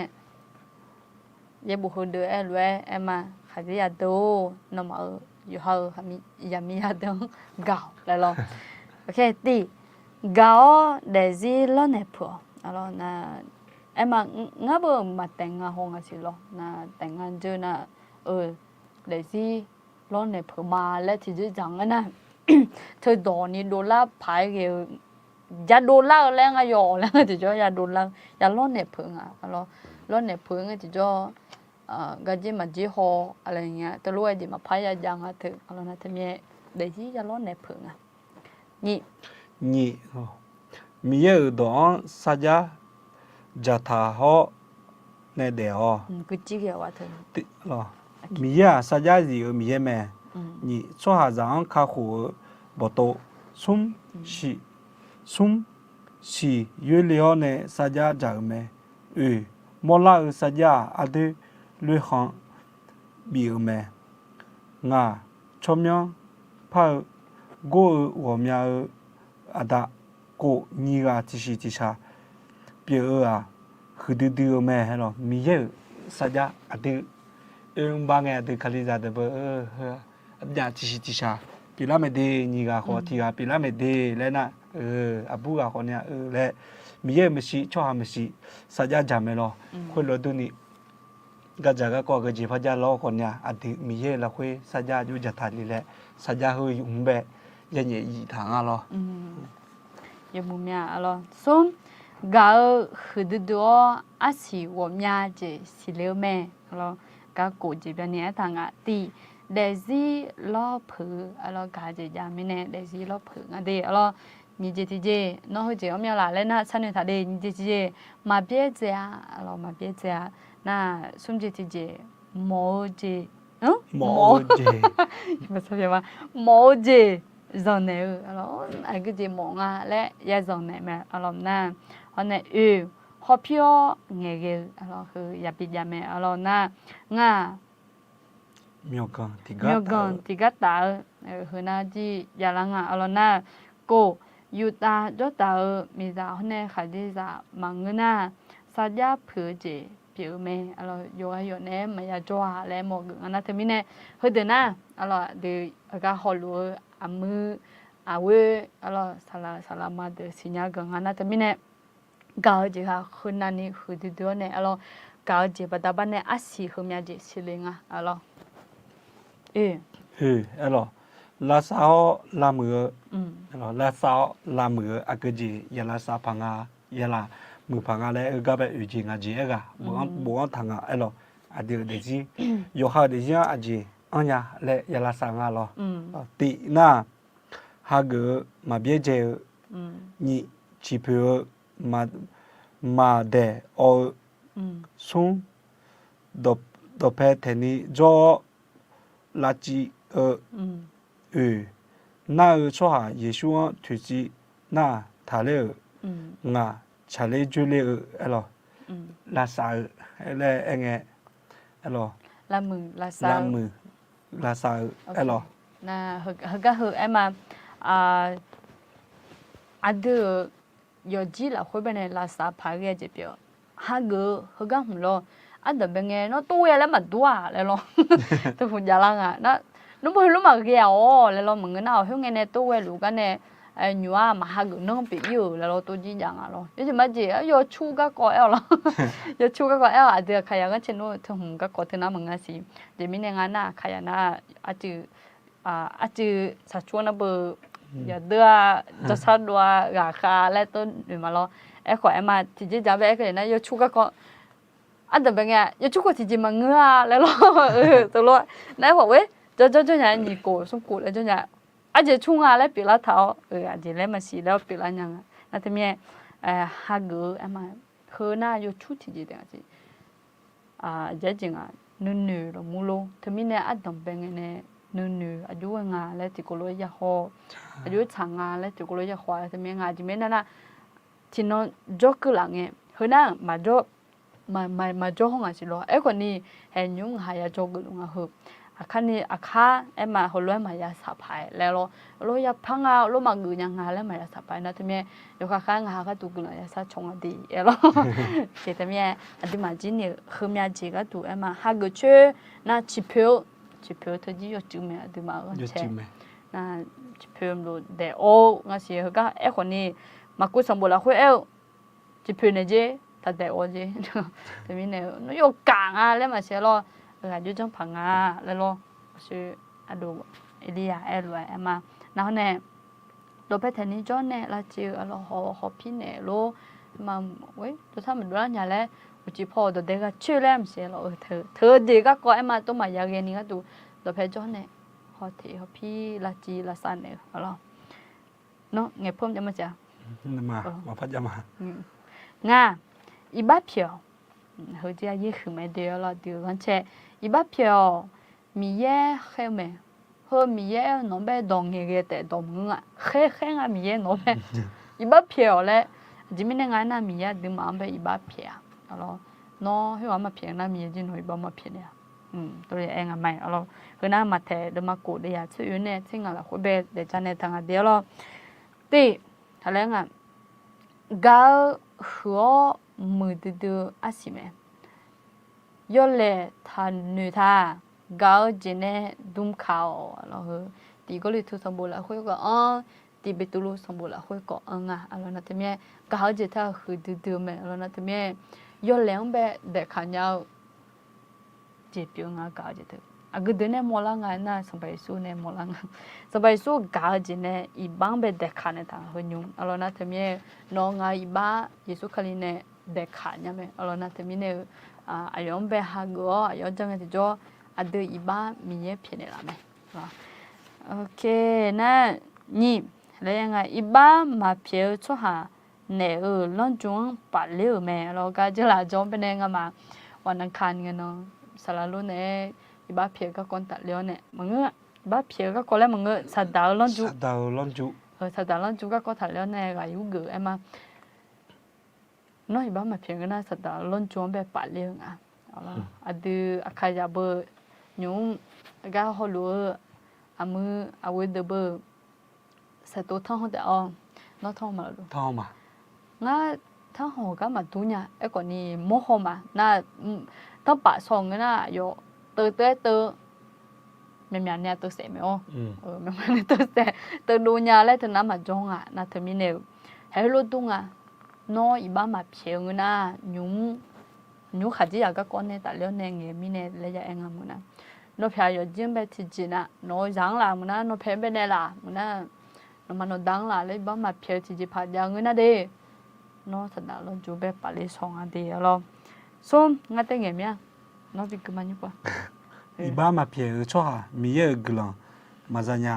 ยายบุคคลเดือแอลเวแอมาขายยาโดนมาอยู่เฮาหามียามียาดงเก่าแล้วลองโอเคตีเก่าเดซี่ล้อเนพัวแล้วนะแอมาง่าบ่มาแต่งงานห้องอ่ะสิลอนะแต่งงานเจอนะเดซี่ล้อเนพัวมาแล้วที่จะจังนะเธอดอนี่โดนลาพายเกยาโดนลาแล้วงายอแล้วที่จะยาโดนลายาล้อเนพัวอ่ะแล้วล้อเนพัวก็ที่จะก็จะมาจีฮออะไรเงี้ยแต่รู้ว่าจะมาพายายังอ่ะถึงอะไรนะที่มีเดี๋ยวที่จะล้อเนพัวอ่ะนี่มีเยอะดองสัจจะท่าฮอในเดียวกูจีเกี่ยวว่าถึงติหรอมีเยอะสัจจะสิมีเยอะแม่นี่ชัวหาจังข้าหัวบ่โตซุ่มชียูเลียวในสัจจะจังแม่มอลาสัจจะอะเดลุยฮังบีแม่งาชมยังพาโก我们อาดาโกนี่ก็ที่ชาเปียคือดื้อแม่เหรอมีเยอะสัจจะอะดื้บางแง่ดื้อคลิจาเดบอย่าที่ชาปีละไม่ดีนี่ก็ขอที่ปีละไม่ดีแล้วนะอาบูก็คนเนี่ยและมีเยอะไม่สิชอบไม่สิสัจจะจำไม่หรอคนเราดูนี่ก็จะก็จีพจะล้อคนเนี่ยอดีมีเยอะแล้วคุยสัจจะอยู่จะทันนี่แหละสัจจะคืออยู่แบบยันยี่ทางอะไรยังมุมยาอะไรส่วนก็คือดูอาศัย我们家这สิเลแม่อะไรก็กูจีเป็นเนี่ยทางอ่ะตีเดซี่ล้อผืออะไรก็จะยังไม่แน่เดซี่ล้อผืออ่ะดีอะไร你姐姐姐，然后就我们来了那参与他的，你姐姐嘛别这样，alors嘛别这样，那孙姐姐毛姐，毛姐，不是什么毛姐，让那alors那个姐毛啊，来也让那么alors那，后那好漂那个alorsคืออย่าปิดอย่าแม่alors那งามีกันติกาตาคือน่าที่อย่าละงาalors那กูยูตาจตามีจาเนี่ยค่ะที่จะมังนะสัญญาเผื่อเจเปียวเมอะไรอยู่อยู่เนี่ยไม่อยากจ้าแล้วหมกอันนั้นที่มีเนี่ยเฮ้ยเดี๋ยวนะอะไรเดี๋ยวก็ฮอลลูอามืออาเวอะไรสารมาเดี๋ยวสิญญากันอันนั้นที่มีเนี่ยก้าวจีค่ะคืนนั้นนี่คือเดี๋ยวเนี่ยอะไรก้าวจีปัตตาบันเนี่ยอาศัยคือมีอะไรสิเลงอ่ะอะไรอะไรลาซาลามือลาซาลามืออากจียาลาซาพังอา yala mu phanga le ga ba yu ji nga ji ga bo thanga elo adi de ji yo ha de ya aji anya le yala sa nga lo ti na ha ge ma bie je ni chi pe ma de o sun do pe teni jo la ji na cho ha yesu tu ji na ta le nga chale jule alo la sa le enge alo la mừng la sa alo na hga hu em adu yo ji la khoi bene la sa pha ge je pyo ha ge hga hum lo adu benge no tu ya la ma dua le lo tu fu ya la nga nó bơi lúc mà ghẹo là lo mọi người nào hiểu nghe nè tôi quay lũ cái nè nhua mà hai người nó bị yêu là lo tôi chỉ rằng à lo chứ mà gì yo chu cái coi lo yo chu cái coi à được khai cái chuyện nó thường cái coi thế nào mọi người gì để mình nghe na khai na à chứ sao chua nó bự giờ đưa cho sao đua gà khá lại tôi mà lo em khỏi em mà thì chỉ giá vé cái này yo chu cái coi anh đừng bên nghe yo chu cái thì chỉ mà ngứa lại lo tôi lo nãy bảo ấy cho nhà nhị cổ xong cổ lại cho nhà anh chỉ chung à lại bị lá tháo anh chỉ lấy mà xìแล้วbị lá nhang là thế mẹ hai người em mà hơi na yo chút thì gì đấy chị giá trị à nương rồi mua luôn thế mẹ này anh đồng bên này nương anh chú anh lại thì cổ lối ya ho anh chú chẳng lại thì cổ lối ya hoa thế mẹ anh chỉ mẹ na ที่น้องจอกคือหลังเงี้ยเฮ้ยน่ะมาจอกมาจอกห้องอะไรสิล้อไอ้คนนี้เห็นยุ่งหายาจอกลุงอ่ะเหรอคันนี้ข้าไอ้มาหัวล้วนมายาสับหายแล้วเราอยากพังเอาเรามาเงยยังหาแล้วมายาสับหายนะที่เมียเดี๋ยวข้างหาก็ตุกเลยสัชงอดีเออเกี่ยแต่เมียอดีมาจีเนี่ยคือเมียจีก็ตุไอ้มาหาเกชื่อน่าชิพิวเธอจีอยู่จุ่มอดีมาก็เช่น่าชิพิวรู้เดี๋ยวโอ้งั้นสิเขาก็ไอ้คนนี้มาคุยสมบูรณ์แล้วคุยชิพิวเนี่ยจีแต่เดี๋ยวโอ้จีแต่เมียเนี่ยน้อยกางอ่ะแล้วมาเชื่อเราอยู่จังพังอ่ะแล้วชื่ออดูเอลียเอลวยมาแล้วเนี่ยเราไปแทนนี้จอนเนี่ยเราเจอเราหอพี่เนี่ยเรามาเว้ยตัวถ้ามันดูแล้วเนี่ยแหละอุจิพ่อตัวเด็กก็ชื่อแล้วไม่ใช่เราเธอเด็กก็มาตัวมาอยากเรียนนี่ก็ดูเราไปจอนเนี่ยหอที่หอพี่ลาจีลาซันเนี่ยเราเนาะเงี้ยพ่อจะมาจ้ะมาพัดยามาง่าอีบ้าเพียวเฮ้ยจะยี่คือไม่เดียวเราดูกันเช่อีบ้าเพียวมีแย่เข้าไหมเฮ้ยมีแย่น้องไปดองเงี้ยแต่ดองมึงอ่ะแค่มีแย่น้องไปอีบ้าเพียวเลยจิมิเนี่ยงานน่ะมีแย่ดึงมาไปอีบ้าเพียวalors non ให้ว่ามาเพียงน่ะมีจินหอยบ่มาเพียเนี่ยตัวเองอ่ะไม่alors คือน่ะมาแต่เดมากูเดียชื่อเนี่ยซิงอ่ะคุเบเดจันเนี่ยทางเดียวเราติอะไรอ่ะกาหัวมือดื้ออาสิแม่ยอเลยท่านนูท่ากาจีเน่ดุมข้าวแล้วตีก็เลยทุสมบูรณ์แล้วคุยก็ตีไปตุลุสมบูรณ์แล้วคุยก็อ่ะแล้วนั่นแต่เมียกาจีท่าคือดื้อแม่แล้วนั่นแต่เมียยอเลยแบบเด็กขันยาวจีบอยู่งากาจีท่าก็เดินเนี่ยมอลังไงน่ะสบายสู้เนี่ยมอลังสบายสู้กาจีเนี่ยอีบังแบบเด็กขันเนี่ยต่างหัวยุ่งแล้วนั่นแต่เมียน้องไงอีบ้าเยซูคริสต์เนี่ยเด็กขันเนี่ยแม่แล้วนั่นแต่เมียเนี่ยอายุแบบฮักก็อายุจังที่จ่ออดีอีบ้ามีเยอะเพียงละแม่โอเคนะนี่แล้วยังไงอีบ้ามาเพียวชัวหาเนี่ยลองจวงปัดเลี้ยวแม่เราก็จะละจงเป็นยังไงมาวันอังคารกันเนาะสารลุ่นเนี่ยอีบ้าเพียวก็คนตัดเลี้ยวเนี่ยมึงบ้าเพียวก็คนแล้วมึงสัตว์ดาวลองจุสัตว์ดาวลองจุสัตว์ดาวลองจุก็คนตัดเลี้ยวเนี่ยก็อยู่เกอมาน้อยบ้ามาเพียงก็น่าสัตว์ดาวลองจวงแบบปัดเลี้ยงอ่ะอดีอาคายาเบอร์ยุงก็ฮอลล์มือเอาไว้เดบเบอร์เสร็จตัวท่องแต่น้องท่องมาแล้วท่องมาง่าท่องหัวก็มาดูเนี่ยไอ้ก่อนนี้โมโหมาน่าต้องปะส่งกันน่ะโยเตอเมียเนี่ยเตอเสไม่เมียเนี่ยเตอเสเตอดูเนี่ยแล้วถึงน้ำมาจงอ่ะน่าเธอมีเนี่ยให้รู้ดุงอ่ะน้อยอีบ้ามาเพียงน่ะยุงขัดจีอยากก็ก้อนเนี่ยแต่เลี้ยวเนี่ยเงี้ยมีเนี่ยเลยจะเองอ่ะมึงนะน้องพายอยู่จิ้มไปที่จีน่ะน้อยจังละมึงนะน้องเพลไปเนี่ยละมึงนะน้องมันน้องดังละเลยบ้ามาเพียที่จีพัดยังเงินน่ะเด้น้องสัตว์เราจูแบบปาลีสองอันเดียวเราส้มงั้นแต่เงี้ยมั้ยน้องบิ๊กมันอยู่ปะอีบ้ามาเพียชัวมีเยอะกลังมาซาญา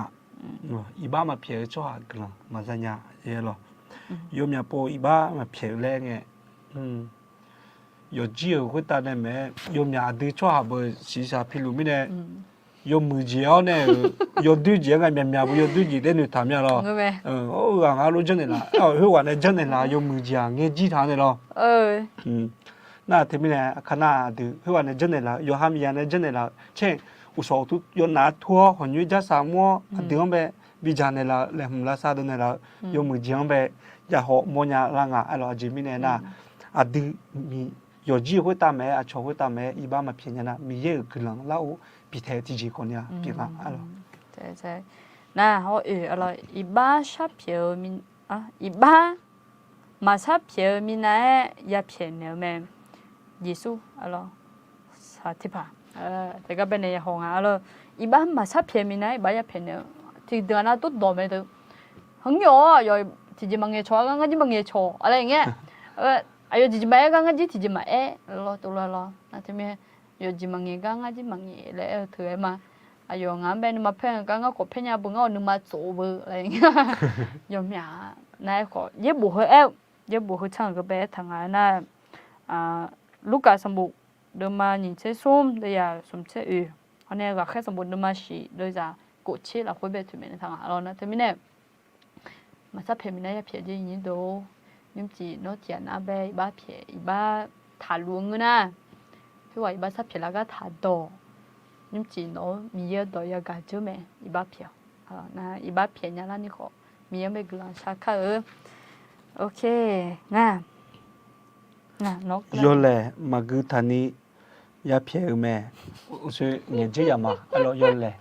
อีบ้ามาเพียชัวกลังมาซาญาเยอะหรอยมยาโปอีบ้ามาเพียแรงเงี้ย有机会打的没？有面对做下不？时下譬如咩呢？有木匠呢？有对接个面不？有对接的你谈面咯？我讲俺路真的啦，我话呢真的啦，有木匠嘅机场的咯。那他们呢？看那的，我话呢真的啦，有他们呢真的啦，切，我说都有拿拖，或者加啥么？地方呗，比较呢啦，来唔啦啥的呢啦，有木匠呗，也好么呀啷个？哎咯，这边呢那，的咪。有机会打麦啊，超会打麦，一般嘛偏见啦，没有可能老比太自己讲呀，比方啊咯。对，那好啊咯，一般小票民一般马小票民呢也偏了咩？耶稣啊咯，啥地方？这个边呢红啊咯，一般马小票民呢一般也偏了，ที่เดือนน่ะตุ๊ดโดไม่ตึหังโยที่จะมังเงชัวก็งั้นจะมังเงชัวอะไรอย่างเงี้ยayo jijimaya ka ngaji tijima lo tu lo na teme yo jimangi ka ngaji mangi le thue ma ayo ngambe ni ma phe ka nga ko phenya bu nga ni ma zo bu le yo mya na ko ye bu he chang ga be thang na luka sambu de ma ni che som de ya som che ane ga khe sambu de ma shi de ja ko che la ko be tu me thang lo na teme ne ma sa phe mi na ya phe ji ni do nhưng chỉ nó chỉ là bé ba phía ba thả luôn na thì vậy ba sắp phía là cái thả đồ nhưng chỉ nó mía đồ ya cả chứ mẹ ba phía na ba phía nhà là như họ mía mấy cái là sao cả ok nga nó yo le ma gu thani ya phie me so nge je ya ma alo yo le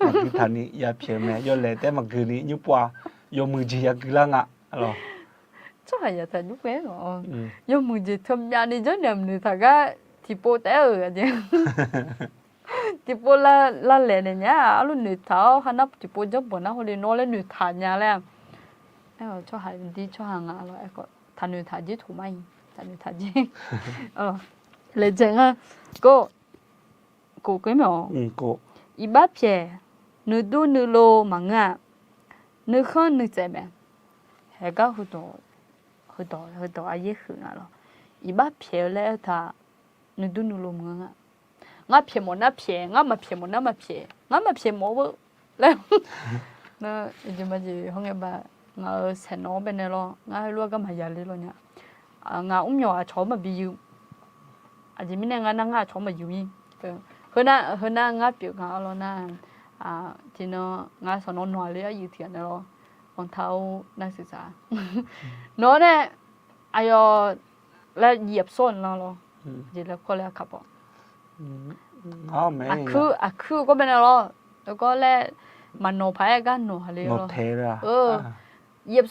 ma gu thani ya phie me yo le te ma gu ni nyu pwa yo mu ji ya gu la nga alo chắc là giờ thằng lúc bé rồi nhưng mà gì thâm gia đi rất nhiều người thằng cái thì bố té ở chứ thì bố là lẽ này nhá luôn người tháo hắn nắp thì bố giúp bố nó hồi nó lên người thả nhà lên em cho hai đi cho hàng ngã rồi em có thằng người thả gì thủ mày thằng người thả gì lấy chừng ha cô cái mỏ cô ít bắp chè nửa đu nửa lô mà ngã nửa khôn nửa chè mẹ hay cái hồi đó ai dễ hưởng à lo, ít bắp chè lấy ta nửa đu nửa lô mà ngã chè một nắp chè ngã mà chè một nắp mà chè một bữa lấy nó chỉ mà gì không nghe bà ngã sẽ nói bên này lo ngã luôn cái mà giờ đi lo nhá ngã nhỏ chó mà bị yêu chỉ mình ngã ngã chó mà yêu gì hơn na ngã biểu ngã lo na chỉ nó ngã sau nó nói lấy gì tiền đó còn thâu na sự啥nó nè ai yo là dẹp son lo chỉ là có lẽ khắp bỏ mẹ cứ có bên này lo rồi có lẽ mà nó phải cái nó hay lo thế ra dẹp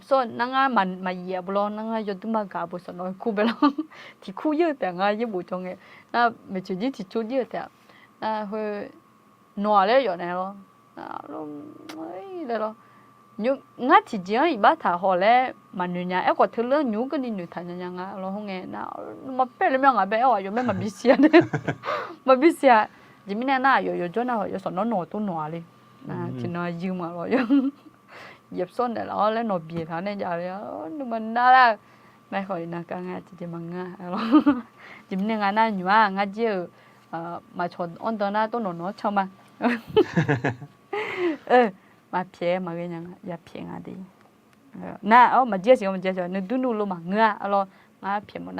son năng mà dẹp lo năng cho tụi mà cả bộ sản nói khu bên lo thì khu dữแต่งdữ bộ trong ấy na mấy chuyện gì thì chút dữแต่na hơi nọ đấy rồi này lo lo ấy đấy lo nhưng ngắt thì chỉ ấy bắt thả họ lẽ mà người nhà em có thứ lớn nhú cái đi người thằng nhà ngã lo không nghe na mà bé lên ngã bé ở chỗ mà bị xia đấy mà bị xia chỉ mình na rồi chỗ nào rồi sản nó nọ tôi nọ đi thì nó dữ mà rồi dẹp son để nó lấy nó bịa thằng này giờ nhưng mà na là mấy khỏi na cả ngã chỉ mà ngã rồi chỉ mình ngã na nhua ngã chưa mà chọn on đó na tôi nó cho mà mà phía mà cái nhang ya phía ngã đi na mà chia sẻ nó đun đun luôn mà ngã rồi ngã phía mà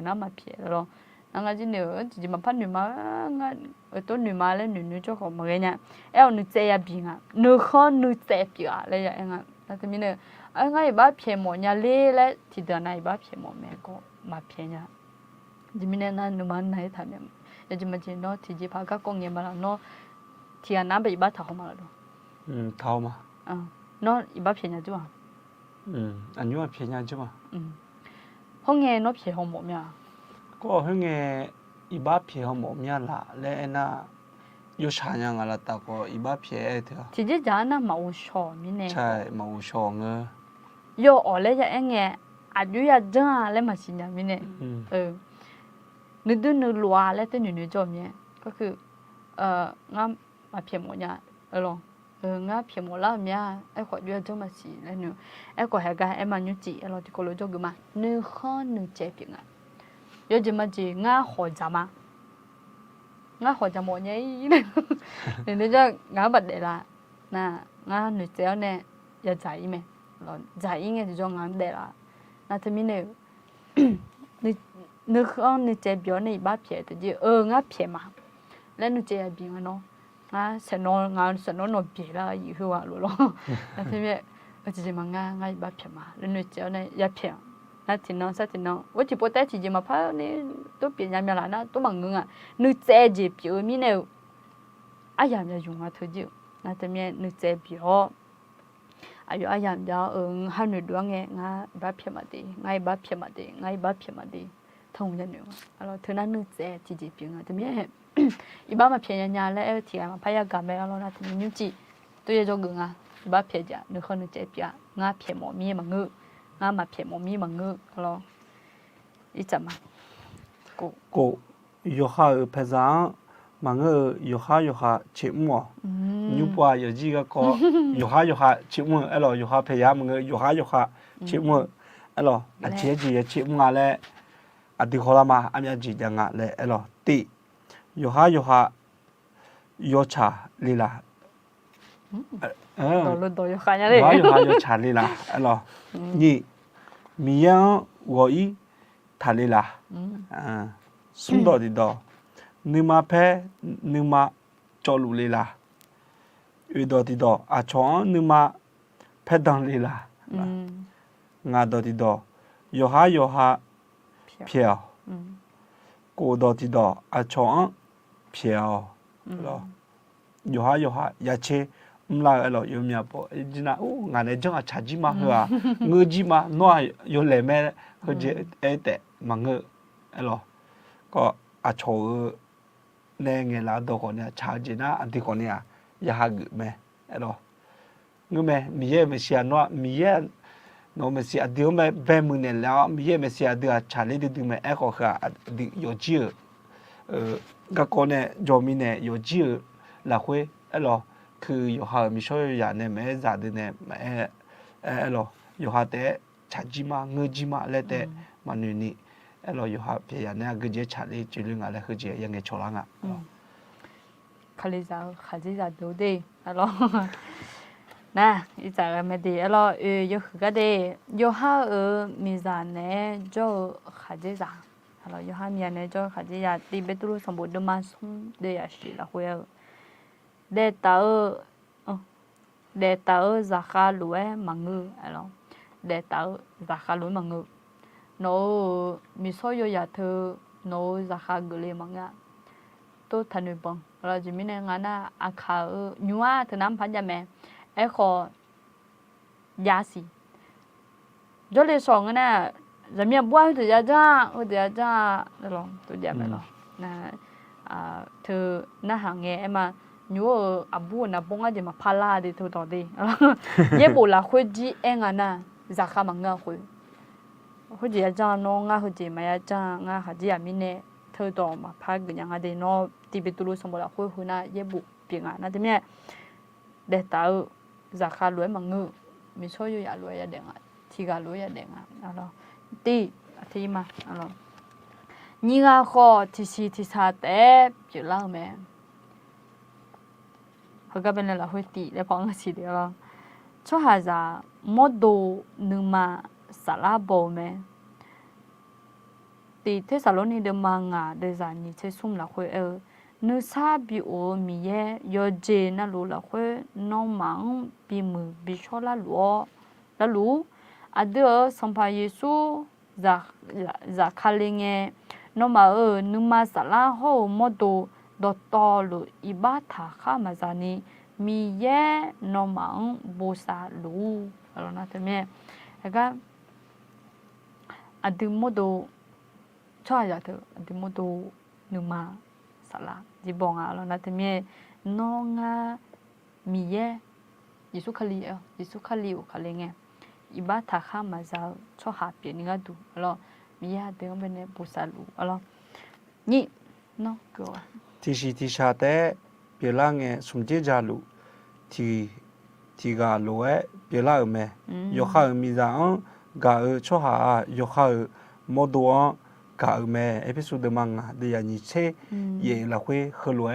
na mà phía rồi ngã chỉ nữa chỉ mà phát nhuma ngã ở tôi nhuma lên nhuma cho họ mà cái nhang nó chạy ya bị ngã nó không nó chạy bị lại ya ngã là thế mình ngã ba phía mà nhà lê lại thì đợt này ba phía mà có mà phía nhà chỉ mình na nhuma này thằng em chỉ mà chỉ nó thì chỉ phải các công nghiệp mà nó thì anh bị bắt thầu mà rồi thầu mà nó bắt phía nhà chứ à anh nhớ phía nhà chứ mà không nghe nó phía không một nhà có không nghe bắt phía không một nhà là lẽ na yêu xa nhà ngà là ta có bắt phía thế chỉ chỉ giá na màu sò như này ใช่màu sò ngơ yo ở đây giờ anh nghe yêu ya chân à lấy mà xin nhà như nàyนึกดูนึกรัวแล้วแต่หนูจอมเนี่ยก็คืองามาเพียหมดเนี่ยลองงาเพียหมดแล้วเนี่ยไอ้ขวดเดียวจะมาสีแล้วหนูไอ้ขวดแหกไอ้มันยุจิเราที่ก็รู้จักกันมานึกข้อนึกเจ็บเพียงอ่ะยจะมาจีงาหัวจามางาหัวจามหมดเนี่ยนี่จะงาบัดเดล่ะน่ะงาหนูเจ้าเนี่ยอย่าใจไหมเราใจยังจะจงงาเดล่ะน่ะทำไมเนี่ยนึกเอานึกเจ็บเยอะในบ้านเพียแต่จีงาเพียมาแล้วนึกเจ็บบิงอ่ะเนาะงาเสนองาเสนอนเพียละอยู่หัวรู้หรอแล้วทีนี้จีมางาบ้านเพียมาแล้วนึกเจ็บในยาเพียแล้วทีน้องสักทีน้องว่าจีปวดแต่จีมาพักนี่ตัวเปลี่ยนยามยาละนะตัวมังงอ่ะนึกเจ็บจีเปียวมีเนี่ยยามยายุ่งอ่ะเธอจีแล้วทีนี้นึกเจ็บเปียวอายุยามยาหันหนูดวงเงงาบ้านเพียมาดีงาบ้านเพียมาดีงาบ้านเพียมาดีthông nhân nữa, alors thứ năm nữa sẽ chỉ tiếng à, thì biết, iba mà phía nhà lại thì mà phải gặp mẹ alors là thì như chị, tôi cho gừng à, iba phía nhà, nếu không được chạy phía, ngã phía mỏ mi mà ngư, ngã mà phía mỏ mi mà ngư, alors, ít chậm mà, cô, yêu ha ở phía sau, mà ngư yêu ha chịu mua, như qua yêu gì cái có, yêu ha chịu mua, alors yêu ha phía nhà mà ngư yêu ha chịu mua, alors, anh chị gì chịu mua lại đi khoa mà anh em chỉ rằng là lo ti yo ha yo cha lila đồ yo cha nha đi yo cha lila lo มียังวออีทะเลล่ะสุนดอดีดอนึมาเพนึมาจอลูเลล่ะอุดอดีดออาชอนนึมาเพดังเลล่ะงาดอดีดอยอฮเพียวโกดอดีดออาชอนเพียวลอยอฮยาเชมลาเอลอยมีอะปอจินาโองาเนจังอะชาจิมาฮะงือจิมานัวยอเลแม่เฮเจเอเตมังเงเอลอก็อาโชแนงเงลาดอคนเนี่ยชาจินาอันที่คนเนี่ยยาฮักแม่เอลองือแม่มีเยเมเซียนัวมีเยno me si adio me be mu ne la mi ye me si adio chale de du me e ko kha di yo ji ga ko ne jo mi ne yo ji la khwe e lo คืออยู่หามีช่วยอย่างเนี่ยแม่จ่าดีเนี่ยแม่เอออยู่หาแต่ชาจิมาเงือจิมาอะไรแต่มันนี่เอออยู่หาเพียงเนี่ยก็จะชาลีจุลึงอะไรคือจะยังไงชลังอ่ะคาลิซาดูดีเออนะอีจ่าก็ไม่ดีเอออยู่ก็ดีอยู่หามีจ่าเนี่ยจะคาลิซาเอออยู่หามีเนี่ยจะคาลิซาที่เบตุรุสมบูรณ์มาส่งเดียสิละคุยđể tạo giá khá lúa mà ngư để tạo giá khá lúa mà ngư nó mi so yo ya thơ nó giá khá gửi mà ngã tôi thành người bằng là chỉ mình nghe na ăn khá nhua từ năm phán nhà mẹ ấy khó giá gì cho nên xong cái này giờ mình buat từ giờ ra rồi tôi giờ mẹ rồi na thơ na hàng nghe em mà nhớ abu na bonga je ma phala de to to de ye bo la khwe ji enga na za kha ma nga khwe ho je ja no nga ho je ma ya ja nga ha ji ya mi ne tho to ma pha ga nga de no ti be tu lu som la khwe hu na ye bu pi nga na de me de ta za kha lue ma ngu mi so yu ya lue ya de nga ti ga lue ya de nga alo ti ti ma alo ni ga kho ti si ti sa te pi la meเขาก็เป็นอะไรหัวตีและพองสีเดียวช่วงหาจะมดดูนึงมาสาระโบเมตีเทสาลนี่เดิมมางาเดจานี่เชซุ่มละคุยนึกซาบิโอมีเยยอเจน่ารู้ละคุยน้องมังปีมือบิชอละลัวละรู้อันเดียวสัมภาเยซูจะคาเลงเงน้องมานึกมาสาระโหมดดูดอตอลูอีบาทาข้ามาจานีมีเย่นอมังบูซาลูอะไรนะแต่เมื่อแล้วก็อดีตโมดูชอบอย่างเถอะอดีตโมดูนึกมาสละจีบองอะไรนะแต่เมื่อน้องมีเย่ยิสุขลียิสุขลีอุขลีไงอีบาทาข้ามาจาชอบหาเปลี่ยนก็ดูอะไรมีเย่เดิมเป็นบูซาลูอะไรนี่เนาะก็ที่ชีที่ชาแต่เปล่าเงสมเจจาลุที่กาโลเอเปล่าเมยกข้ามีจางกาชัวหายกข้าโมดัวกาเมเอพิสูดมังเดียนิเชเยละคุยขลัว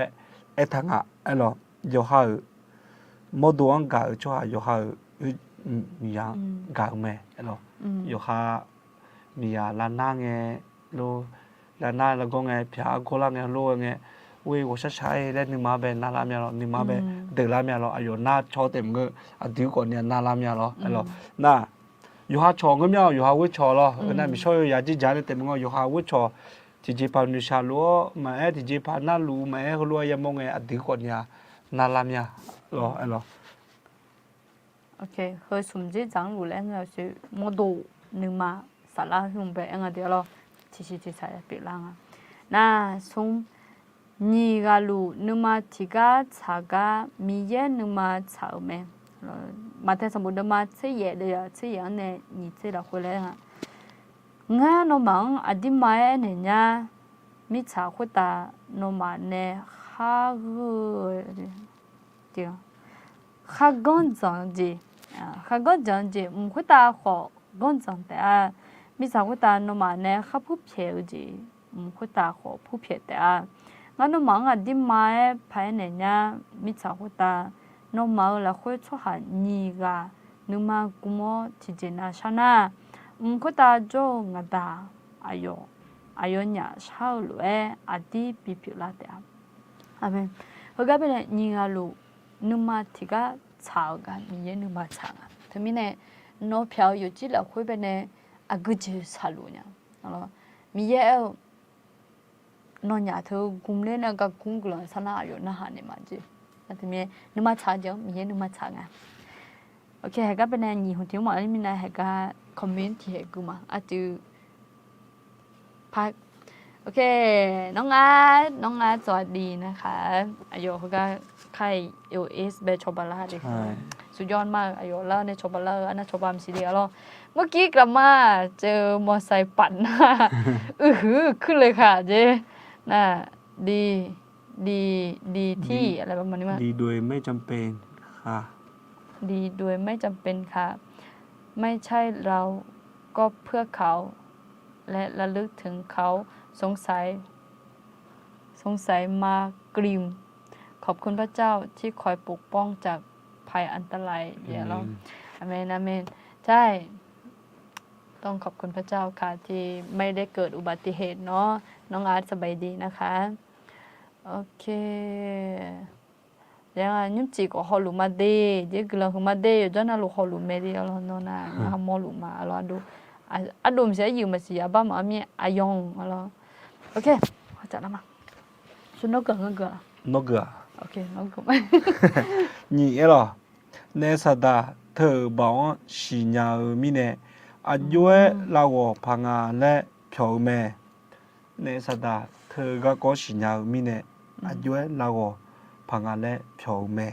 เอทังอ่ะเอลยกข้าโมดัวกาชัวหายกข้ามีอย่างกาเมเอลยกข้ามีอย่างลานาเงโลลานาละก็เงพิอาโกลาเงโลเงเว้ยว่าใช่แล้วนึกมาเป็นนาลามีอะไรนึกมาเป็นเด็กลามีอะไรอายุน่าชอบเต็มเงออดีตก่อนเนี่ยนาลามีอะไรอะไรน่าอยู่หาชอเงี้ยอยู่หาวิชอหรอนั่นไม่ช่วยอยากจะจ่ายเต็มเงออยู่หาวิชอที่จีพานุชาลัวมาที่จีพานาลูมาลัวยังมองไงอดีตก่อนเนี่ยนาลามีอะไรอะไรโอเคเคยสมจิตจังรู้แล้วเงาสิโมดูนึกมาสาระลงไปเองเดียวเราที่ใช้เปล่าน่าสม你个路，你嘛提个查个米耶，你嘛查没？嘛但是么的嘛吃野的呀，吃羊呢，你吃了回来啊？我那忙啊，的买呢呀，米查回答那嘛呢，哈个对，哈干脏的啊，哈干脏的，唔回答好干脏的啊，米查回答那嘛呢，哈不撇的，唔回答好不撇的啊。งั้นน้องมังดิมมาภายในเนี่ยมิจฉาหัวตาน้องมังละคุยชั่วหานีกานึกมากุโมที่เจนาชนะ ခုတာဂျောငတာအယောညာရှောက်လွယ်အတီးပြပြလာတဲ့အမေဟိုကပဲညီငါလို့နုမတီကချောက်ကမြင်းနုမချာသမီးနဲ့နောဖြောက်ယူကြည့်လောက်ခွေးပဲနဲ့အဂုချဆာလို့ညာနော်မြရဲ့နော်ညာသူဂုံလေးနဲ့ကဂုံကလဆနာယောနာဟာနေမှာကြည့်သမီးနုမချာကြောမြင်းနုမချာငါโอเคကပဲနဲ့ညီဟိုတင်မအမိနာဟကคอมเมนต์ที่กูมาอะตูพักโอเคน้องอาสวัสดีนะคะอายุเขาก็ใคร US เบชบาลาดิสุดยอดมากอายุแล้วในชบาลาอันนั้นชบามซีเรียแล้วเมื่อกี้กลับมาเจอมอไซค์ปั่นขึ้นเลยค่ะเจ๊น่ะดีที่อะไรประมาณนี้มั้ยดีโดยไม่จำเป็นค่ะดีโดยไม่จำเป็นค่ะไม่ใช่เราก็เพื่อเขาและระลึกถึงเขาสงสัยมากริมขอบคุณพระเจ้าที่คอยปกป้องจากภัยอันตรายอย่าเราอาเมนอาเมนใช่ต้องขอบคุณพระเจ้าค่ะที่ไม่ได้เกิดอุบัติเหตุเนาะน้องอาร์ตสบายดีนะคะโอเคยังยุ่งจีก็ฮอลลูมาเดย์เดี๋ยวกลังมาเดย์อยู่จนน่าลูกฮอลลูเมดีอะไรโน่นน่ะงามอลูมาอะไรดูดูมันเสียอยู่มาเสียบ้ามามีอายองอะไรโอเคเข้าใจแล้วมั้ยชุดนกเกลือนกเกลือโอเคนกเกลือนี่เหรอในสัปดาห์เธอบอกว่าสิญามีเนี่ยอายุเราพังงาและเผาแม่ในสัปดาห์เธอก็สิญามีเนี่ยอายุเราพังงาและเผาแม่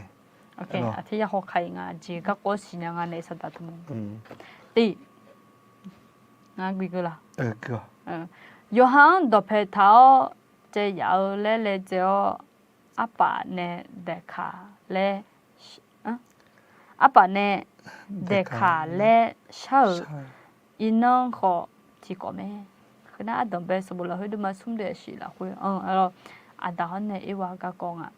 โอเคอาทิตย์ยาหกไข่งาจีก็สิญางาในสัปดาห์ทั้งหมดตีงากุยก็ล่ะก็โยฮันดอเพทาเจยาวเลเจออาปาเนเดคาเลอาปาเนเดคาเลชาอินองขอที่ก็แม่คือน่าดอมเบสบุลาเฮดมาซุ่มเดชิล่ะคุยแล้วอาดาฮันเนอีวากากองอ่ะ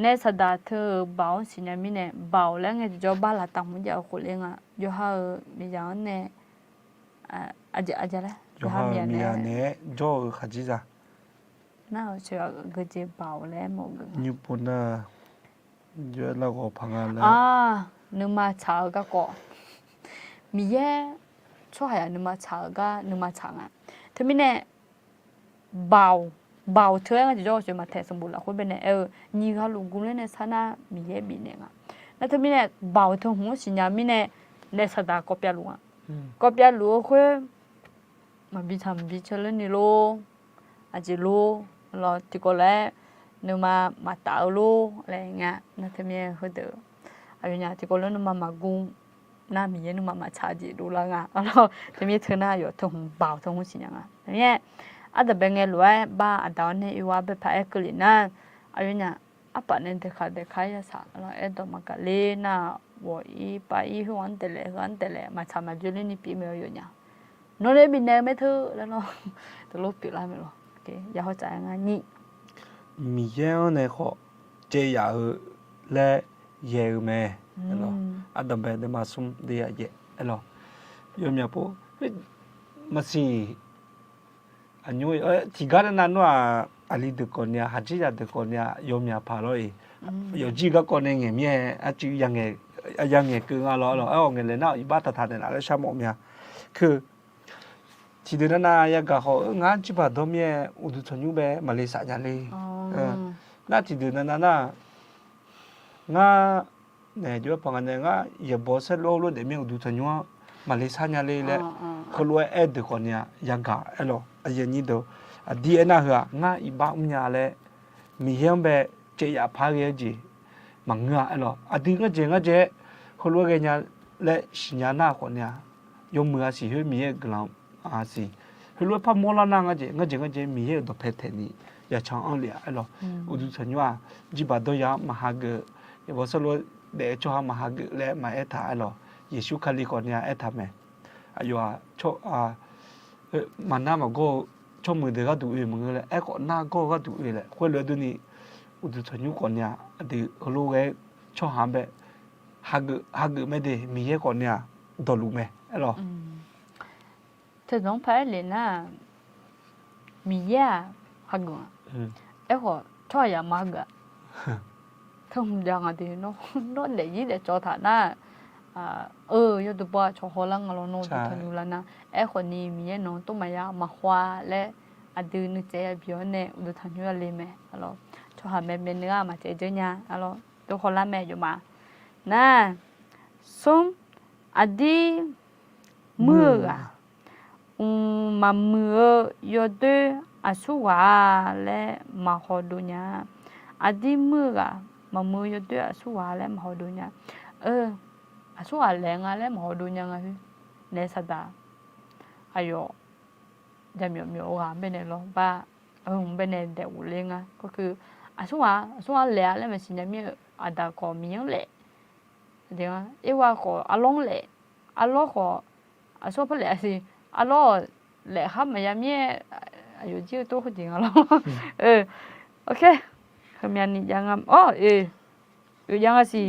ในสัปดาห์เธอบ่าวสินะมิเนบ่าวแล้วไงจะบ้าละตังมันจะเอาคนเองอ่ะโยฮามีอย่างเนอาจจะละโยฮามีอย่างเนโจขจิจ้ะน่าจะก็จะบ่าวแล้วหมดญี่ปุ่นน่ะเยอะแล้วก็พังงาแล้วนึกมาชาก็ก็มีแย่ช่วยนึกมาชาก็นึกมาชาอ่ะเธอมิเนบ่าวเธอจะจะมาแทนสมบูรณ์ละคนเป็นเนี่ยนี่เขาลุงกุ้งเลยเนี่ยsanaมีเยบีเนี่ยอ่ะแล้วเธอมีเนี่ยบ่าวเธอหัวสิญญามีเนี่ยในสัปดาห์ก็เปียลุงอ่ะก็เปียลุงคือมาบิทำบิเชลนี่โลอาจจะโลเราที่ก็แล้วนึกมาตาโลอะไรเงี้ยนั่นเธอมีเขาเดออะไรเงี้ยที่ก็แล้วนึกมากุ้งน่ามีเยนึกมาชาจีดูละง่ะแล้วเธอมีเธอหน้าอยู่เธอหัวบ่าวเธอหัวสิญญาอ่ะเนี่ยอาจจะเป็นไงรวยบ้าอาดาวเนี่ยอีว่าไปพายกลิ่นนั่นอะไรเนี่ยอาปะเนี่ยเด็กขายยาสารแล้วตัวมันก็เลยน่ะว่าอีไปอีหัวอันเตล่มาทำมาจุลินี่ปีเมียอยู่เนี่ยโน่นเลยบินเนี่ยไม่ถือแล้วเนาะตัวลูกปีละไม่รู้โอเคอย่าเข้าใจงั้นนี่มีเยอะเนี่ยเขาเจียและเยอะแม่เหรออาดัมเบนมาซุ่มเดียเยอะเหรอยอมยังปุ๊มาสิอันนี้ที่การนั้นว่าอะไรเด็กคนเนี้ยฮัจิยาเด็กคนเนี้ยยอมยังพาเลยยอจีก็คนเองเงี้ยอาจียังไงคืออะไรหรอเงี้ยเลยนะอีบ้าตาเนี่ยอะไรชอบมั้ยเนี่ยคือที่เดือนนั้นยังก็เขางานจีบดอมเนี่ยอุดชนยูเบมาเลเซียเลยน่าที่เดือนนั้นน่ะงาเนี่ยจะว่าพังกันเนี่ยงาอย่าบอกเสร็จแล้วเดี๋ยวมีอุดชนยูมาเลเซียเลยแหละเขารู้เด็กคนเนี้ยยังก็หรออย่างนี้ดูดีนะเหรองาอีบ้าเนี่ยเลยมีเหี้ยแบบเจียพาเกจีมังเงาหรอดีก็เจ๋งเขารู้กันเนี่ยและสิญญาหน้าคนเนี่ยยมมือสิเฮ้ยมีเอกลักษณ์สิเขารู้พอมอลนั่งก็เจ๋งมีเอกตัวเพชรนี่อย่าช่างเอาเลยหรออุดชนว่าจีบดอยามหาเกยบอกสรุปเดี๋ยวช่วงมหาเกและมาถ่ายหรอเยซูคริสต์คนเนี่ยทำไมอายุชอบมันน่ามาก็ชอบมือเด็กก็ดูเองมึงเลยก็หน้าก็ดูเองเลยคนเลยดูนี่อุดชนยุคนเนี่ยดีเขารู้ไงชอบหาแบบฮักไม่ได้มีเยอะคนเนี่ยดอลลูกไหมหรอ这种牌里呢，米呀，还个，哎个，他也买个，thông常là thì nó để gì để cho thằng na yo tụi ba cho họ lăng nó tụi thằng là na còn ni mi nó tụi mày mà hoa lẽ từ nước chế biểu nè tụi thằng như là mẹ alo cho họ mẹ nữa mà chế chơi nha alo tụi họ làm mẹ rồi mà na xong đi mưa mà mưa yo tụi su hoa lẽ mà họ đồ nha đi mưa mà mưa yo tụi su hoa lẽ mà họ đồ nha su hoa lẽ lẽ mà họ đồ nha ngay nè sao ta ayo จะมีเป็นเนี่ยหรอว่าเป็นเนี่ยเด็กอุเลงอ่ะก็คือส่วนเลี้ยแล้วมันสิเนี่ยมีดาก็มีอย่างเละเดี๋ยวว่าก็ลงเละล้อก็ส่วนเปล่าสิล้อเละครับมันยังมีอยู่ที่ตัวจริงอ่ะล้อโอเคคือมันนี่ยังยังสิ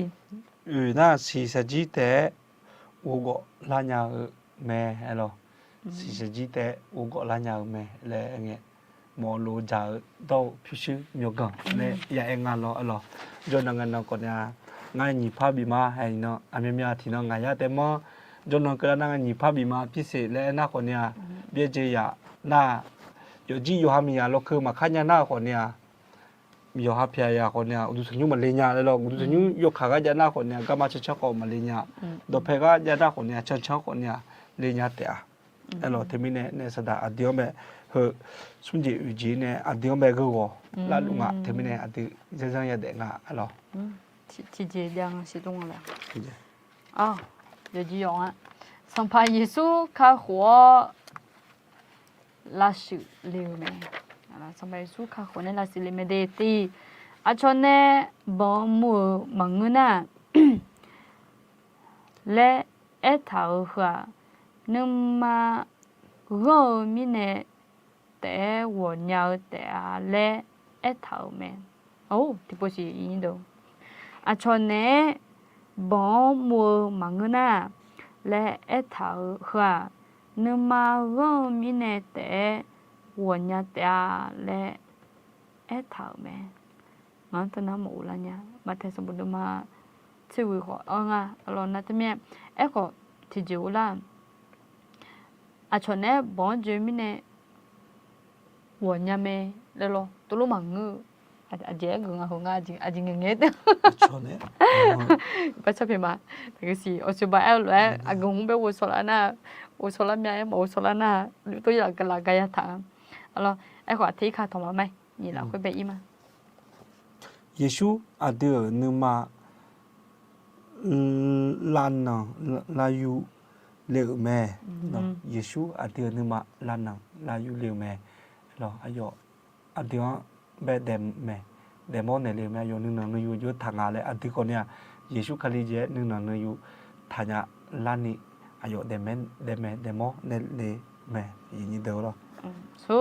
น่าสิสจิแต่โอ้ก็ลาญาแม่เหรอစီစကြီးတဲ့ဦးကလာညာမဲလဲငဲမော်လိုဂျာတော့ဖြူရှင်းမြောကလဲရအငါလောအလောဂျွန်ငါနောကညာငါညီဖဘီမာဟဲ့နော်အမြမြတီနော်ငါရတဲ့မောဂျွန်ကရနာညီဖဘီမာပြစ်စေလဲနာကညာပြေကျေရနာယောကြီးယောဟာမီယာလောခမခညာနာကညာယောဟာဖျာယာကညာဥဒုစညုမလေးညာလဲလောဥဒုစညုယောခါကညာနာကညာကမချချကောမလေးညာဒဖေကညာနာကညာချချကညာလေးညာတဲ့အဲ့လိုတမင်းနဲ့စတာအဒီယမဲဟိုစွန်ဂျီယူဂျီနဲ့အဒီယမဲကောလာလူငါတမင်းနဲ့အဒီစစရတဲ့ငါအဲ့လို季节两是中了有几样啊上派耶稣开火拉手流呢上派耶稣开火呢拉手流没得地从呢帮木忙呢来头话那么我们呢，在我鸟在来头咩？这不是印度。从呢，帮我忙个呢，来头话，那么我们呢，在我鸟在来头咩？我真係冇啦呀，咪睇上邊嘛，即係話alors那啲咩，個提住啦。從呢幫住咪呢，我nhà mẹ đây lo, tôi lúc mà ngư, dễ gần hông aji nghe đấy.從呢, bắt chấp mà, cái gì, ở chỗ bà em lại, gần không biết ô số là mẹ em, ô số là na, tôi là cái thằng, alors, em gọi thấy khá thằng mày, nhìn là cái bé mà. Giêsu ở đây nhưng mà lan nào là yêu liệu mẹ nó Giêsu ở đây nhưng mà lan nào là yêu liệu mẹ rồi ayo ở đây bé đem mẹ đem món này liệu mẹ yêu nhưng nào yêu thằng nào lại ở đây con nha Giêsu khai dễ nhưng nào yêu thằng nhà lan này ayo đem món này mẹ như thế đó. So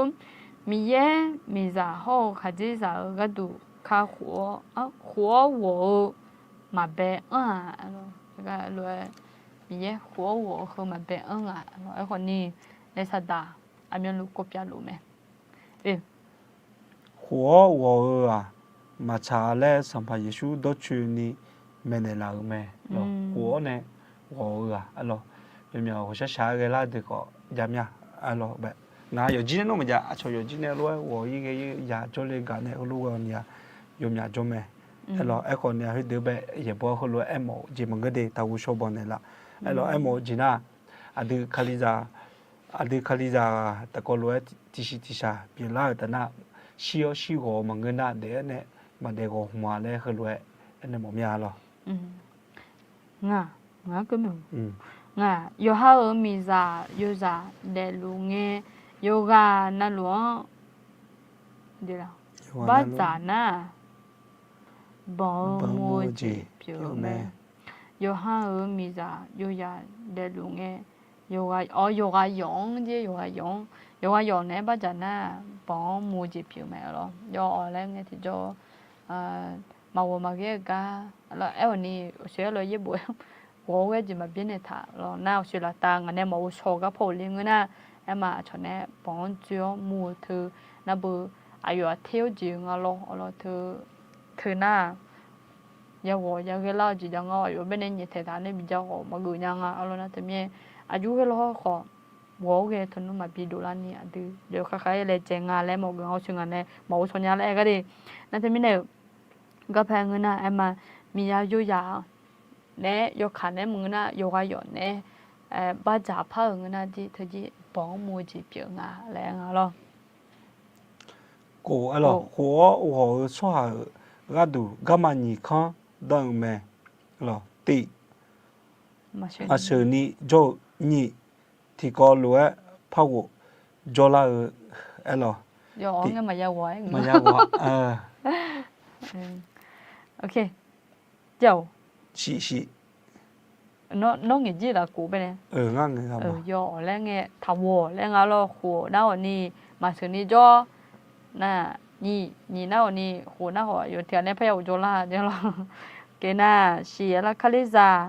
mi già họ khai dễ già cái đủ khai火我mà bé cái loại mi火我和嘛bé rồi còn ni lấy sao ta anh muốn lúc copia luôn mẹ 火我啊mà cha lẽ sản phẩm Giêsu đó chuyện ni mẹ này là mẹ rồi火呢我啊alors bây giờ tôi sẽ cái là được có giảm nha alors bé ngài ở trên nó mà giờ cho ở trên này luôn 我一个呀做那个呢路个呢有nhà做mẹ alors em còn nhà hơi đứa bé giờ bỏ hơi luôn em một chỉ một cái đề tàu số bọn này là alors em một chỉ na adi khaliza ta có luôn tisha biển lao ta na xíu gò mà người na để này mà để gò mà để hơi luôn anh em một nhà rồi ngà cái mình ngà yo ha ở mi za để luôn nghe yoga na luôn đi đâu ba za na bỏ mua gì biểu mẹ yo ha ở mi za yoga để luôn nghe yoga yong này ba za na bỏ mua gì biểu mẹ lo yo ở đây nghe thì cho mà cái là em này sẽ là gì buổi 我嘅就咪邊嚟睇咯，嗱，說啦，但係我冇錯嘅鋪嚟嘅啦， mà cho nên bọn chúa mua thứ nó bự ai ở theo chuyện ở thứ na giờ cái lo chỉ cho ngồi ở bên này như thế này bây giờ mà gửi nhau ở nó thì mình ai cái lo khó wo cái thằng nó mà bị đồ lan này từ giờ khai lại chèn lại một cái học sinh này một số nhà lại cái đi nó thì mình này gặp phải người na em mà mình yêu ya nè yêu khán nè mình na yêu cái yêu nè ba giả phá người na thì thôi chứ bọn mua chỉ biểu lại lo cổ alo của xóa gà đủ gamani con đằng mẹ alo tị mà xử ni cho ni thì có lúa phao cho là alo yo nghe mà giao quái mà giao quái ok dầu chị nó nghĩ gì là cũ bên này ngang người làm yo lẽ nghe thầu lẽ ngalo lo khổ nào ni mà xử ni cho nè ni nào ni khổ nào họ yo tiền này phải cho là cho lo cái na xí là khaliza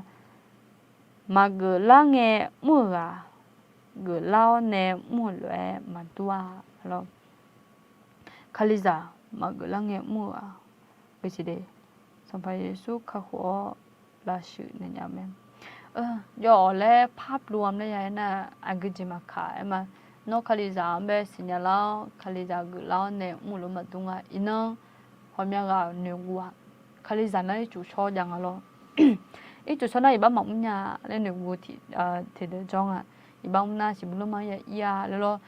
mà gửi la nghe mua à gửi lao nè mua lẽ mà tua lo khaliza mà gửi la nghe mua à cái gì đấy xong phải Giêsu khắc khổ là sự này nhá em giờ lẽ pháp rùm đấy vậy nè anh cứ chỉ mà khai mà nó khaliza bé xin nhà lao khaliza gửi lao nè mua lo mà tung à ino hôm nay là nhiều quá khaliza này chủ cho rằng lo ít chủ số này bạn mỏng nhà lên được vô thì được cho à bạn na chỉ muốn mà ya lo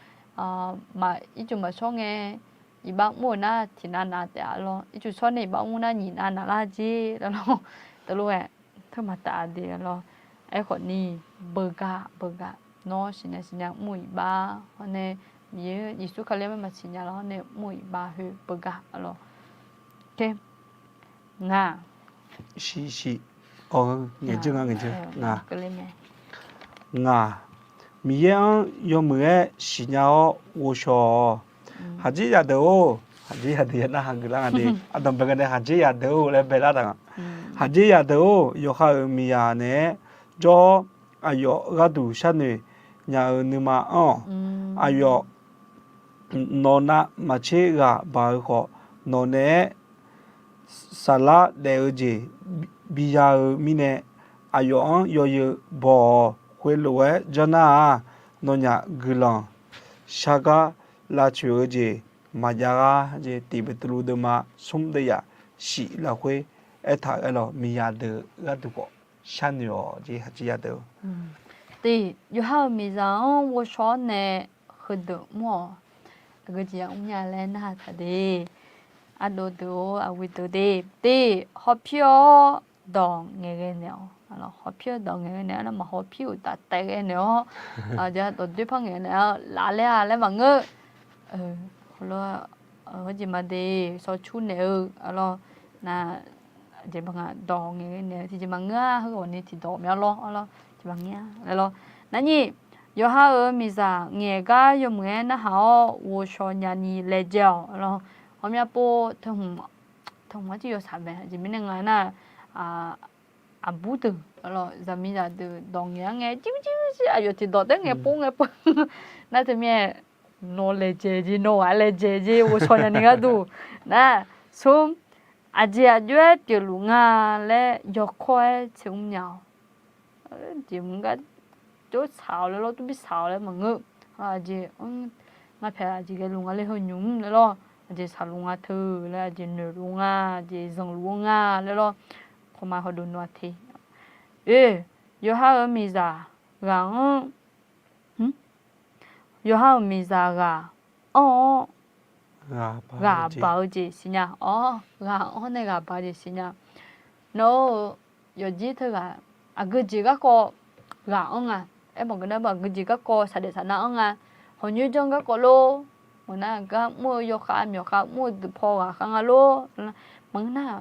mà ít chủ mà số nghe bạn muốn na thì na để lo ít chủ số này bạn muốn na nhìn na là gì lo từ lúc ấy thôi mà ta đi lo ấy còn ni bơ gà nó xin nhà mũi ba này như Giêsu khai mà xin nhà nó này mũi ba hơi bơ gà lo ok nga xí nghe chưa ngà mi yo mưa xí nhau ô sò haji ya đâu na hàng cái là gì adam bây giờ haji ya đâu lại bây giờ đó haji ya đâu yo ha mi ya nè cho ayo gadu sa nè nhà nè mà ayo nó na mà chế gà bà họ nó nè sala để gì bây giờ mình ayo yo bỏ quê lúa cho na nó nhà gửi saga là chuyện gì mà giờ gì thì bị tụi đứa mà sống đây à xí là quê ở thải là mình nhà được cái tụi có san nhỏ gì chỉ nhà được thì yêu hao mình rằng tôi nói nè hơi được mua cái gì ông nhà lên ha thế đồ với đồ thì họ phiêu đòn nghe nè họ phiêu đòn nghe nè nó mà họ phiêu đặt tay nghe nè giờ đồ đối phương nghe nè lại mà ngơ lo cái gì mà đi so chú nè lo na chỉ bằng đòn nghe nè thì chỉ bằng ngơ hay còn thì đòn mèo lo chỉ bằng nghe lo nãy nhỉ yo ha mi za nghe ga yo nghe na hao wo sho nya ni le jiao lo hôm nay po thông mà chỉ có sản phẩm chỉ mình nghe na bút từ rồi giờ mình là từ đồng nghe chứ ai thì đọc đến nghe po na thì mình nó lấy gì nó ai lấy gì wo sho nya ni ga du na sum aje thì lu nga le yo khoe chung nhau chỉ muốn cái chỗ xàoเลยlo tôi biết xàoเลยmà ngự gì ngà phải gì cái luôn ngà lấy hơi nhúngเลยlo gì xào luôn ngà thử là gì nửa luôn ngà gì dòng luôn ngàเลยlo không mà họ đun nọ thì yo ha ở mi già gà yo ha ở mi già gà gà bao gì xí nhá gà này gà bao gì xí nhá nó yo gì thôi gà cái gì cái co gà à em bảo cái đó bảo cái gì các cô sẽ để sản năng à hồi như trong các cô lô mà na các mua vô khám mua từ phò à khang lô mắng na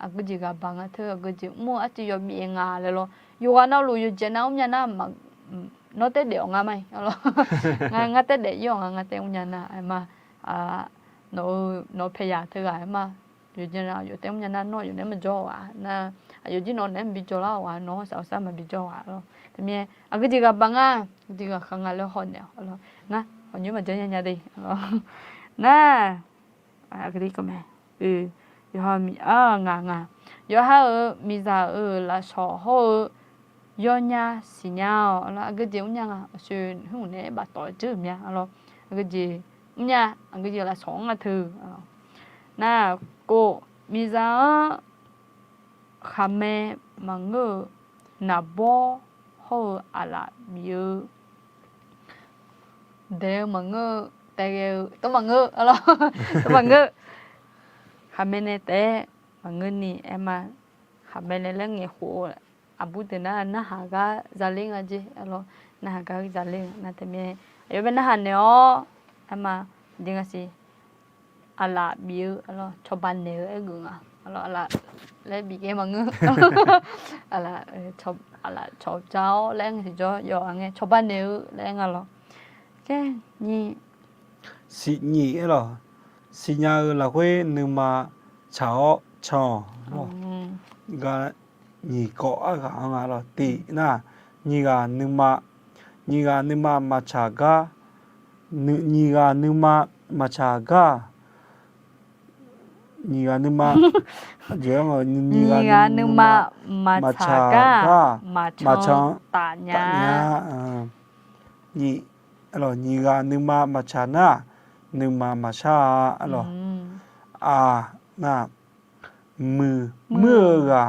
cái gì các bạn thưa cái gì mua ở chỉ vô miệng à rồi vô ăn nào lùi vô chén nào nhà na mà nó tết để ông mày ngay tết để vô ngay tết ông nhà na mà nó phải giả thưa mà อยู่จีน่ะอยู่เต็มยันนั่นน้อยอยู่เนี่ยมันจ่อว่ะนะอยู่จีนอนเนี่ยมันจ่อแล้วว่ะน้องสาวสาวมันจ่อว่ะแล้วแต่เมียอ่ะก็จีกับบังอ่ะจีกับข้างแล้วหอนเนี่ยแล้วนะหอนอยู่มันจะยังไงดีแล้วนะอ่ะก็ดีก็แม่อยู่หามีงาอยู่หามีซาละชอฮอยอญาสิญาแล้วก็จีอุ้งยังอ่ะชื่อหุ่นเนี่ยบาดต่อจื้อเมียแล้วก็จีอุ้งยังก็จีละสองอ่ะเธอน่ากูมีซาขามมังเงนับบ่ฮออะไรมีเดี๋ยวมังเงแต่เดี๋ยวต้องมังเงอะไรต้องมังเงขามเนี่ยแต่มังเงนี่เอ็มมาขามเนี่ยเรื่องเงี้ยหัวอาบุตรน่าหากาจะเลี้ยงอะไรอะไรน่าหากาจะเลี้ยงน่าแต่เมียอยู่เป็นน่าหันเนาะเอ็มมาดิ้งสิอะไรบิวอะไรชอบบ้านเนื้อกูอ่ะอะไรแล้วบีเกมังเงอะไรชอบเจ้าแรงสิจ้อยอไงชอบบ้านเนื้อแรงอะไรแค่นี่สินี่เหรอสิญาละเว้นึงมาชาวชอก็นี่ก็อ่ะงาละตีนะนี่ก็นึงมาชากานี่ก็นึงมาชากานี่ก็นึงมาเดี๋ยวนี่ก็นึงมาชากามาชองตาญานี่alors นี่ก็นึงมาชานะนึงมาชาalorsน่ะมือก็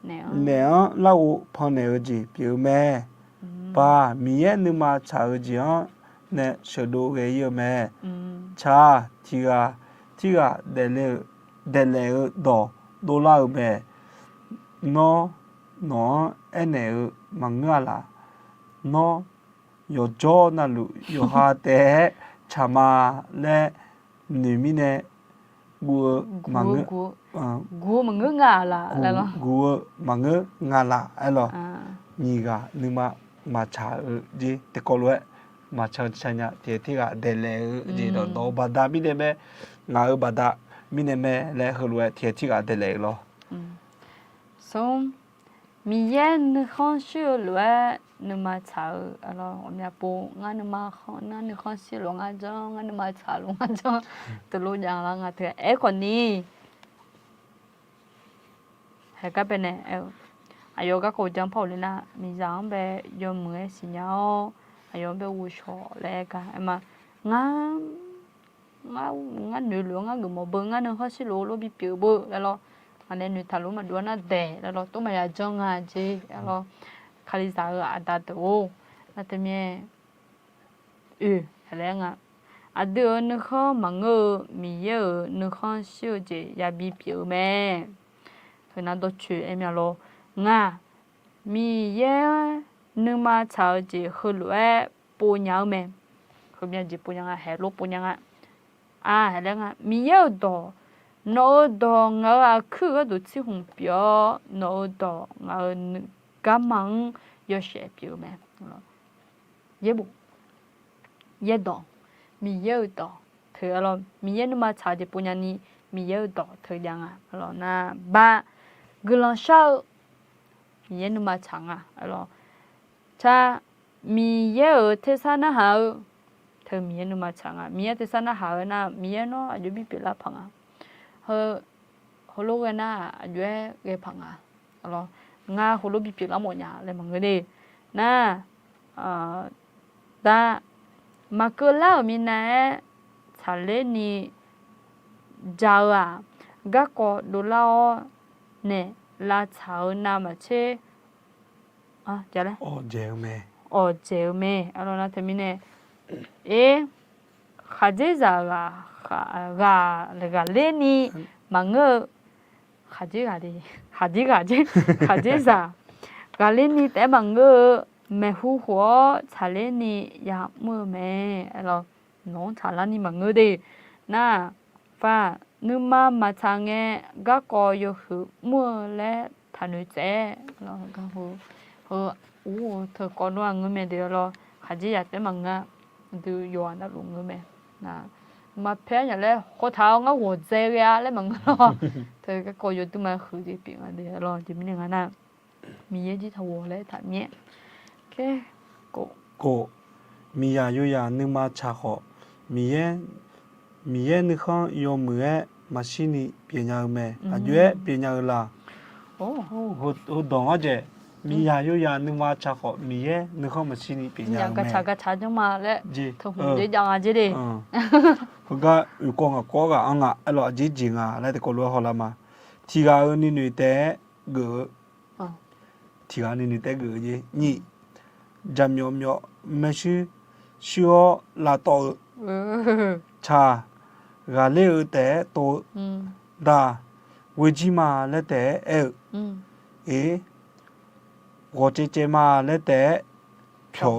เนี่ยเราพอเนี่ยจีผิวแม่ป้ามีเยนึงมาชาจีอ๋อเนี่ยชดดูเกยแม่ชาที่ก็เดลดอลลาร์แม่นอเอเนมังงาลานออยู่จอนั่นลูอยู่หาแต่ชามาและนิมิเนกูมังกูมังงาละแล้วล่ะกูมังงาละไอ้ล่ะนี่ก็นึกมาชาจีแต่ก็รู้มาชาชัญญาที่ก็เดลจีดอบาดามิเนเมงาบาดามิเนเมและฮรู้ที่ก็เดลหรอส่งมีเย็นข้องชื่อรู้นึกมาชาอะไรผมอยากปูงานนึกมาข้องนั่นนึกข้องชื่อหลงอาจารย์งานนึกมาชาหลงอาจารย์ตลุอย่างละงานเถอะคนนี้ให้ก็เป็นอายุก็โคจังพอเลยนะมีจังแบบยมมือสิญญาอายุแบบวุชอแล้วก็มางานหนูหลวงงานกูมาเบิ่งงานนึกข้องชื่อหลวงรูปปีเบื่อแล้วอันนี้หนูทะลุมาดูน่าเด็ดแล้วต้องมาจังงานจีแล้วคาริสาอาตาโตนั่นแต่เมียอะไรเงี้ยอาเดือนนึกข้อมังมีเยอะนึกข้อชื่อจียาบีผิวแม่คือนั่นตัวชื่อเอ็มยาโลง่ามีเยอะนึกมาชาวจีคือรวยปูยาวแม่คือมีจีปูยาวเฮโลปูยาวอะไรเงี้ยมีเยอะต่อโนดองเงาคือก็ดูที่หุ่นเปียโนดองเงากำมังยอเชปิวแม่เย่บุเย่ดองมีเยอะต่อเธอเรามีเยอะนึกมาชาดิปุญญานีมีเยอะต่อเธอยังเรานะบ้ากลังเช้ามีเยอะนึกมาชังเราชามีเยอะเทศนาหาเธอมีเยอะนึกมาชังมีเยอะเทศนาหานะมีเยอะเนาะอายุบีเปล่าพังฮโลกันนะอายุเกพังเรางาฮโลบีเปล่าหมดเนี่ยเลยมังเกดีนะดามาเกล่ามีนะชาเลนี่จาวก็กอดูลาเนี่ยลาชาวนามาเชจะเลยเจลเมเจลเมอะไรนะเธอมีเนี่ยข้าเจ้าเลนี่มังข้าเจ้าเลนี่แต่มังแม่หัวชาเลนี่ยามือแม่เราน้องชาลานี่มังดีน่าฟ้านึกมาทางเงก็กออยู่คือมือและทันใจเราก็เธอก่อนว่าเงินแม่เดียวเราข้าเจ้าแต่มังดูย้อนนะลุงเงินแม่นะ mà phê nhà lẽ khó tháo ngã hồ dê ra lẽ mà ngó thì cái cô vô tụi mà khử đi biển ở đây rồi thì mình nghe nè mình nhớ chỉ thầu lẽ thảm nhẹ cái cô ကိုမီယာယွယာနမချာခောမီယေနခေါယောမွေမရှိနီပညာမဲအကျွဲပညာလာ ô ဟိုဒေါ်ငါကျမီယာယွယာနမချာခောမီယေနခေါမရှိနီပညာ nhà မဲ cái chả nhưng mà lẽ ဂျီ thầu dễ dàng à chứ đi ဟိုကဥကောငါကောကအငါအဲ့လိုအကြီးကြီးငါလည်းတကောလောဟောလာမှာထီကာနီနေတဲ့ဂေ ထီကာနီနေတဲ့ဂေကြီးညိဂျမ်ယောမြောမရှိရှောလာတော့ ချာဂါလေဥတဲ့တိုဒါဝေကြီးမာလက်တဲ့အေဝေချေမာလက်တဲ့ဖြော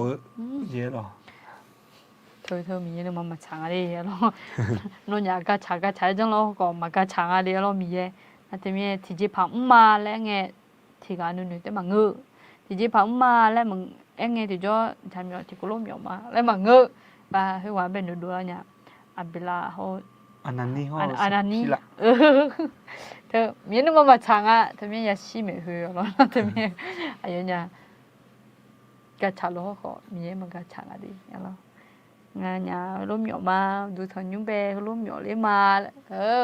ရဲတော့ thôi mình nhớ mà chẳng đi lo nó nhà cái trái trong lo còn mà cái chẳng đi lo mình à thì mình thì chỉ phẳng mà lẽ nghe thì cái nữ tới mà ngự thì chỉ phẳng mà lẽ mà em nghe thì cho tham nhỏ thì có lúc nhỏ mà lẽ mà ngự và hơi quá bên đùa nhà à bị là họ อันนั้นนี่ฮอ อันนั้นนี่ ละ เธอมีนึกว่ามาchẳng à thì mình ya xí mẹ hư rồi thì mình ai nhá cái chả lo họ mình mà cái chẳng đi lo nhà lúc nhỏ màดูthằng nhung bé lúc nhỏ lấy mà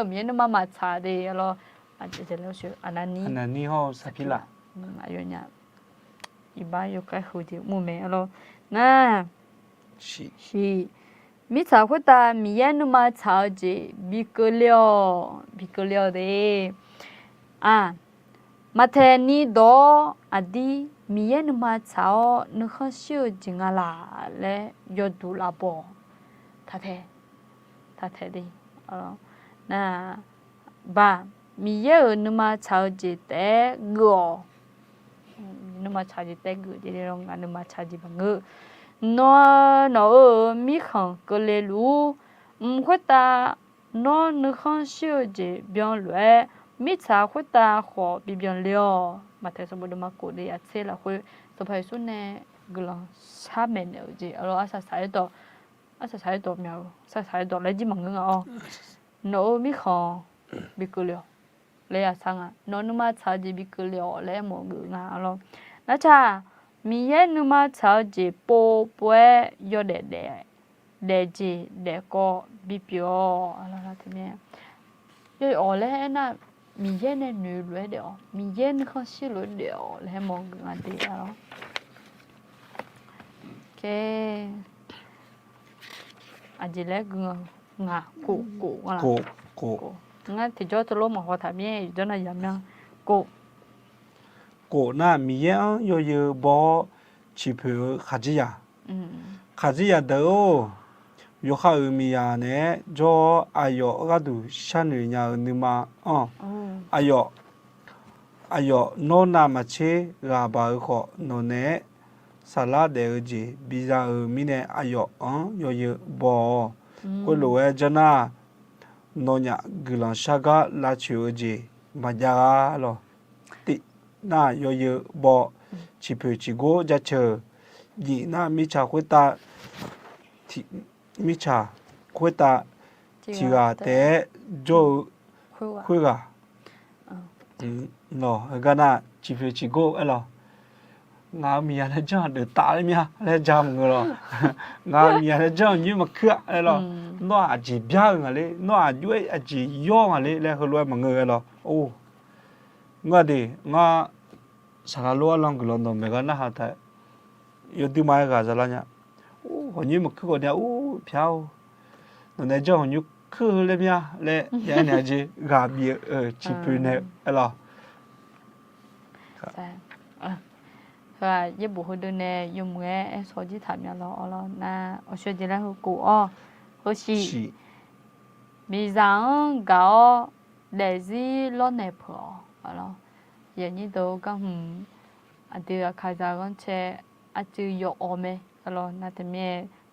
miễn nó mà trả đi lo anh chỉ là sự anh อัน ní นั้นนี่ฮอสักพิละ ai nhà iba yo cái hụt đi mua mẹ lo nè ชิ 是mi trả khoa ta miễn nó mà trả gì bị cơ liao đấy à mà thế ni đó à đi miễn nó mà trả nó không siêu chính là lẽ yo đủ là bỏ thật thế đi nè ba miễn nó mà trả gì để gõ nó mà trả gì để gõ thì nó nó mà trả gì bằng ngữ nó mi không có lẽ lu khoa ta nó không siêu gì biến loại mi trả khoa ta họ bị biến liao mà thế sao mà cố đi à thế là khối số phải số này cái là sao mình ở gì ở đó sao đó mèo sao đó lấy gì mà ngưng à nó mi không bị cứ liao lấy à sang à nó mà trả gì bị cứ liao lấy một người ngà lo nó cha mi ye nó mà trả gì bộ bue yo để gì để có bị biểu là thế mẹ rồi ở lấy na mi ye này nữ lưỡi đeo mi ye nó không xí lưỡi đeo lấy một người ngà đi đó cái à chỉ lấy ngà cụ là โก งั้นที่จะรู้มาว่าทำยังจะน่าอย่างนั้นกู โกน่ามีเยอะโยเยบอชิเพอขาจิยาขาจิยาเด้อโยข้ามียาเนี่ยจออายอก็ดูฉันหรือยานึมาอายอโนนามาเชราบาขอโนเนสาลาเดอจีบิซามีเนอายอโยเยบอก็รู้ว่าจะน่าโนญะกลังชากาลาชิโอจีมาจาลอติน่าโยเยบอชิเพชิโกจะเชยีน่ามิชาคุตาทิมิชาคุตาทิกาเตโจคุยกาเนาะก็น่าชิเพชิโกเอลองามีอะไรจ้าเดือดตาเลยมั้ยอะไรจำเงาะงามีอะไรจ้าอยู่มาเครืออะไรน้ออาจีบยางอะไรน้ออายุอาจีย่องอะไรแล้วเขารวยมาเงยอะไรโอ้งาดีงาสักลัวลองกลอนตรงเมกันนะฮะแต่ยอดที่มาเอกาจะละเนี่ยโอ้คนนี้มาคือคนเนี่ยโอ้เพียวนั่นเนี่ยจ้าคนนี้คือเลยมั้ยเลยยังเนี่ยจีกาบีชิปเนี่ยอะไรvà giúp bố hồi đưa nè dùng nghe số chỉ thảm nhà lo na ở chỗ gì là hồ cụ ở xí bị rằng gạo để gì lo nè phở lo giờ như đồ cái anh đi khai ra con xe anh chỉយកអមlo na thì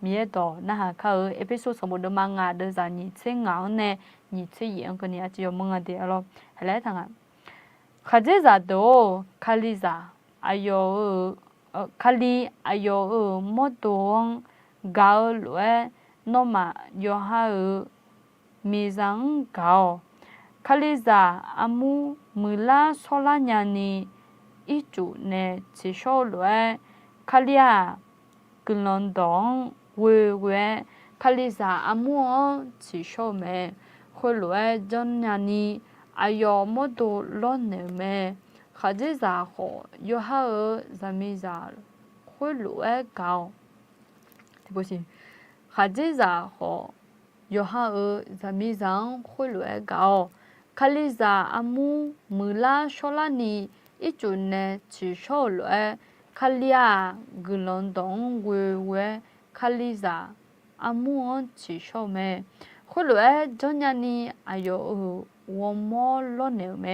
mẹ đó na ha khai episode số 1 mang ngà đưa ra nhị chế ngáo nè nhị chế yên cái này anh chỉយកmang ngà đi lo hay là thằng khai ra đó khai ra ayo kali ayo modong gaul we no ma yo ha มีสังเกาคาลิซาอามูมือลาโซลาญานีอีจูเนชิโชลวยคาลิยากลอนดองเวเวคาลิซาอามูชิโชเมขลวยจอนญานีอายอมโดลอนเนเมขะจิซาโขยฮาซามิซาขลวยเกาที่บ่สิขะจิซาโขยฮาซามิซังขลวยเกาคาลิซาอามูมือลาโชลานีอีจูเนชิโชลวยคาลิยากลอนดองเวเวคาลิซาอามูชิโชเมขลวยจอนญานีอายอวอมอลอนเนเม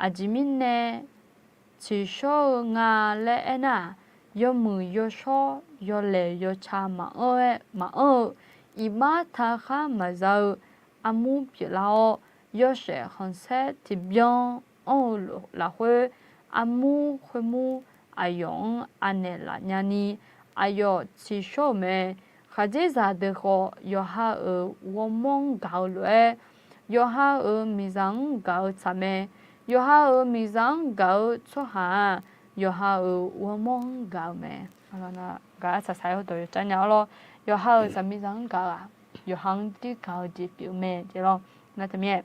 อาจิมินเนชิโชงาเลเอนา ยมือยชอยเลยชามามาอีมาทาคามาเจออามูปิลาโยเชฮันเซติบยองลาเฮอามูขมูอายองอันเนลาญานีอายอชิโชเมขจซาเดโคยฮาวมงกาลเวยฮามิซังกาซาเมยฮามิซังกาชฮายฮาวมงกาเมอะไรนะกาจะใช้ตัวจันยาว咯ยฮาจะมิซังกายฮังที่กาจิปิวเมเจ咯那怎么样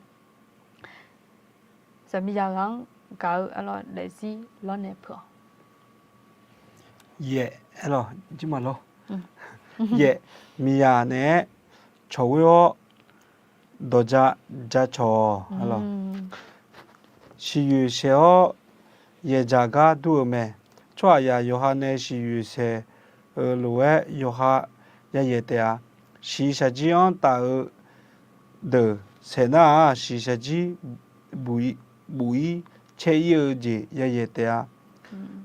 จะมีอย่างกาอะไรเลยสิล้อนเนปอเย่alors dis-moi alors เย่มียาเน่โชว์ดอจะโชalorsရှိယူเชอเยจากาดูเมชัวยาโยฮาเนရှိယူเซลูเอโยฮายาเยเตอาရှိชะจีออนตาเดเสนาရှိชะจีบุยเชยจียาเยเตอา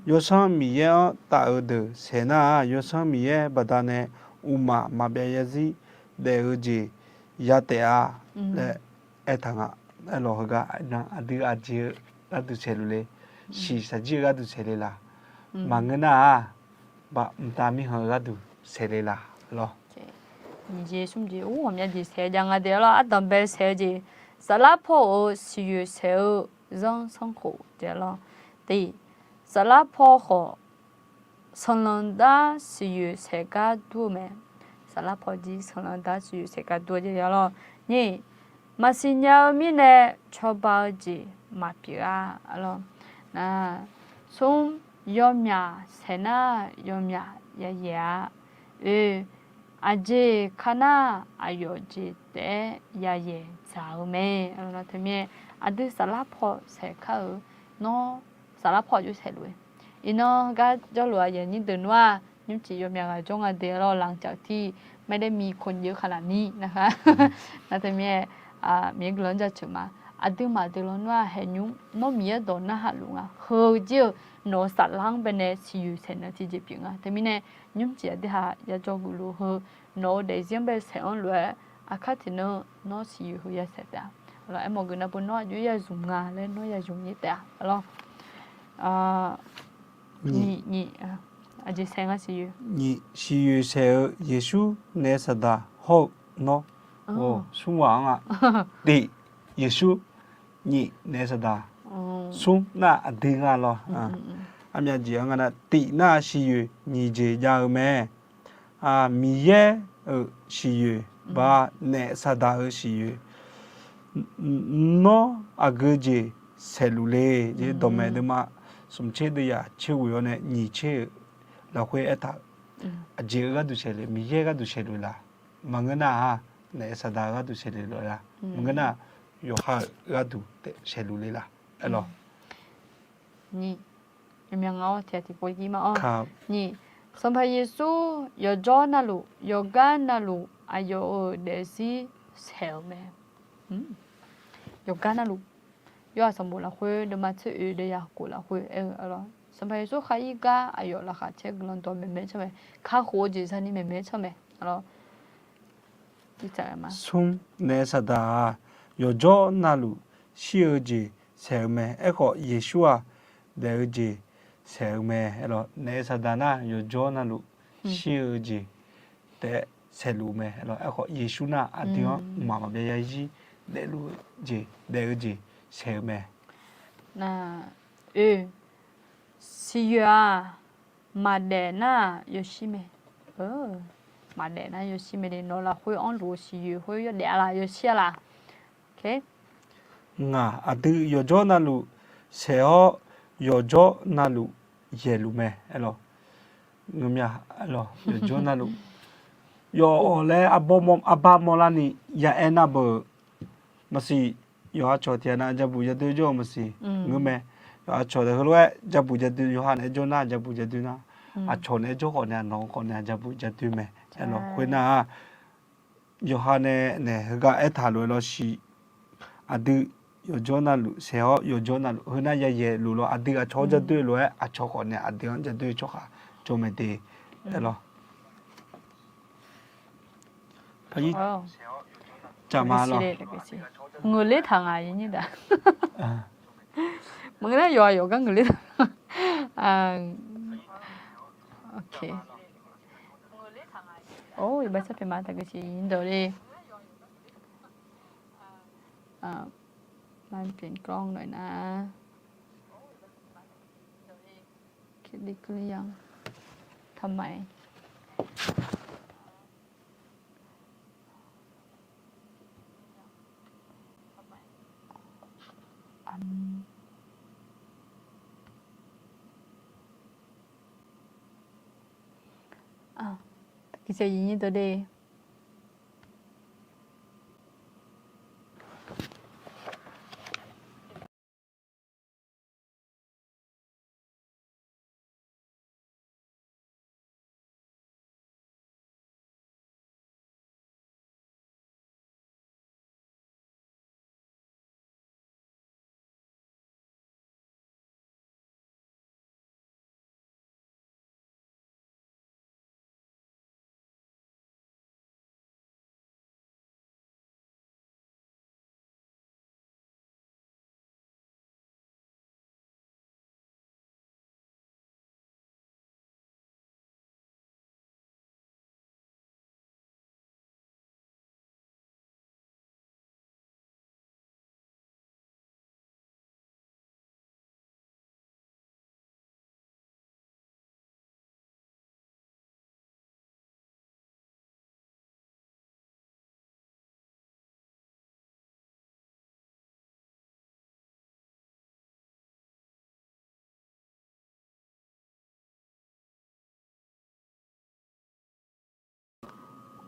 โยซัมมีเยตาเดเสนาโยซัมมีเยบดาเนอุมาเบยซีเดจียาเตอาและเอทังอะโลฮกะนะอดีอาจีกะตุเชลุเลရှိစကြကတူဆဲလေလားမငနာဘာမတာမီဟောကတူဆဲလေလားလော你这兄弟，我们这车辆啊，对了，啊，当白车子，是拉坡是有车让上火对了，对，是拉坡和上浪达是有车个多没，是拉坡的上浪达是有车个多的了，你马新娘咪呢，炒包子马皮啊，了。那从有面菜那有面也阿姐看那阿有姐的也早没，那他们阿对沙拉泡菜烤，喏沙拉泡就菜路，伊喏个叫路阿爷你等ว่า你只有面个种啊对了，หลังจากที่ไม่ได้มีคนเยอะขนาดนี้นะคะ那他们มีกลุ่มจะถึงมาอาดึงมาดึงล้วนว่าเห็นยุน้องมีโดนนะฮะลุงเฮอเจียวโนสัตว์ล้างเป็นสิอยู่เซนที่จะเปียงแต่มีเนี่ยยุ่งเจียที่หายาจอกุลูเฮโนเดซิมเป็นเซนเลยอาคาที่โนสิอยู่เฮยาเสร็จแล้วไอ้หมอกุนับโนอยู่ยาจุ่มงาเลยโนยาจุ่มยี่แต่แล้วนี่อาจจะเซนก็สิอยู่นี่สิอยู่เซลเยซูเนสดาฮอกโนโอ้สุ่มหวังดีเยซูนี่เนสดาสุ่มน่าอดีงาลออามีจีอังนะตีน่าสิอยู่นี่เจียาเมมีเยสิอยู่บ้าเนสดาสิอยู่โนอากเจเซลูเลเจดอมเมดมาสมเชดยาเชวิโอเนนี่เชลาคุยเอตาเจก็ดูเชเลมีเยก็ดูเชลุลามังนะเนสดาก็ดูเชเลลามังนะโยฮาก็ดูเชลุเลลาเอลอนี่ยังเอาเทียที่ปุยกี้มาอ๋อนี่สัมภาเยซูยอจอนาลูยอกานาลูอายอเดซิเซลเมยอกานาลูยอสมบูรณ์ละคุยเดมาชื่อเดียกูละคุยอะไรสัมภาเยซูขาอีกาอายอละค่ะเช็คลอนตัวเมใช่ไหมข้าหัวจีสันนี่เมใช่ไหมอะไรที่จะมาซุมเนสดายอจอนาลูชิโอจีเซลเมเอโคเยซูอาเดอจีเซลเมอะไรเนสดานะยอจอนาลูชิโอจีเด ဆယ်လူမဲအဲ့တော့အခုယေရှုနာအတင်းမှာမပြရကြီးတဲ့လူကြီးတဲ့ကြီးဆယ်မဲ 那西月啊，马代那有西没？马代那有西没的，拿了会按路西月会有点啦，有些啦，OK。ငါအတူရောကြောနာလူဆေဟောရောကြောနာလူယေလူမဲအဲ့လိုငမြအဲ့လိုရောကြောနာလူရောလဲအဘောမအဘာမလာနီယာအနာဘမစီရောအချောတရနာဂျပူရတူကြောမစီငမဲရောအချောတယ်ခလွဲဂျပူရတူရောဟာနေဂျောနာဂျပူရတူနာအချောနေကြောခေါ်နေနော်ခေါ်နေဂျပူရတူမဲအဲ့လိုခွေနာယောဟာနေနေကအဲ့ထားလို့လို့ရှိအတူယောဂျောနာလူဆေဟောယောဂျောနာလူဟနာရရဲ့လူလောအတိအချောချက်တွေ့လို့အချောခေါ်နေအတိအချက်တွေ့ချောခါဂျိုမတေအဲ့လိုဖကြီးဂျာမာလောငိုလေးထောင်อ่ะရင်းညတာမငရဲရောရောကငိုလေးโอเคโอ้ยဘာစပြမတာကစီရင်တော်လေးมันเปลี่ยนกล้องหน่อยนะคิดดีหรือยังทำไมกิจยินดีตัวเดย์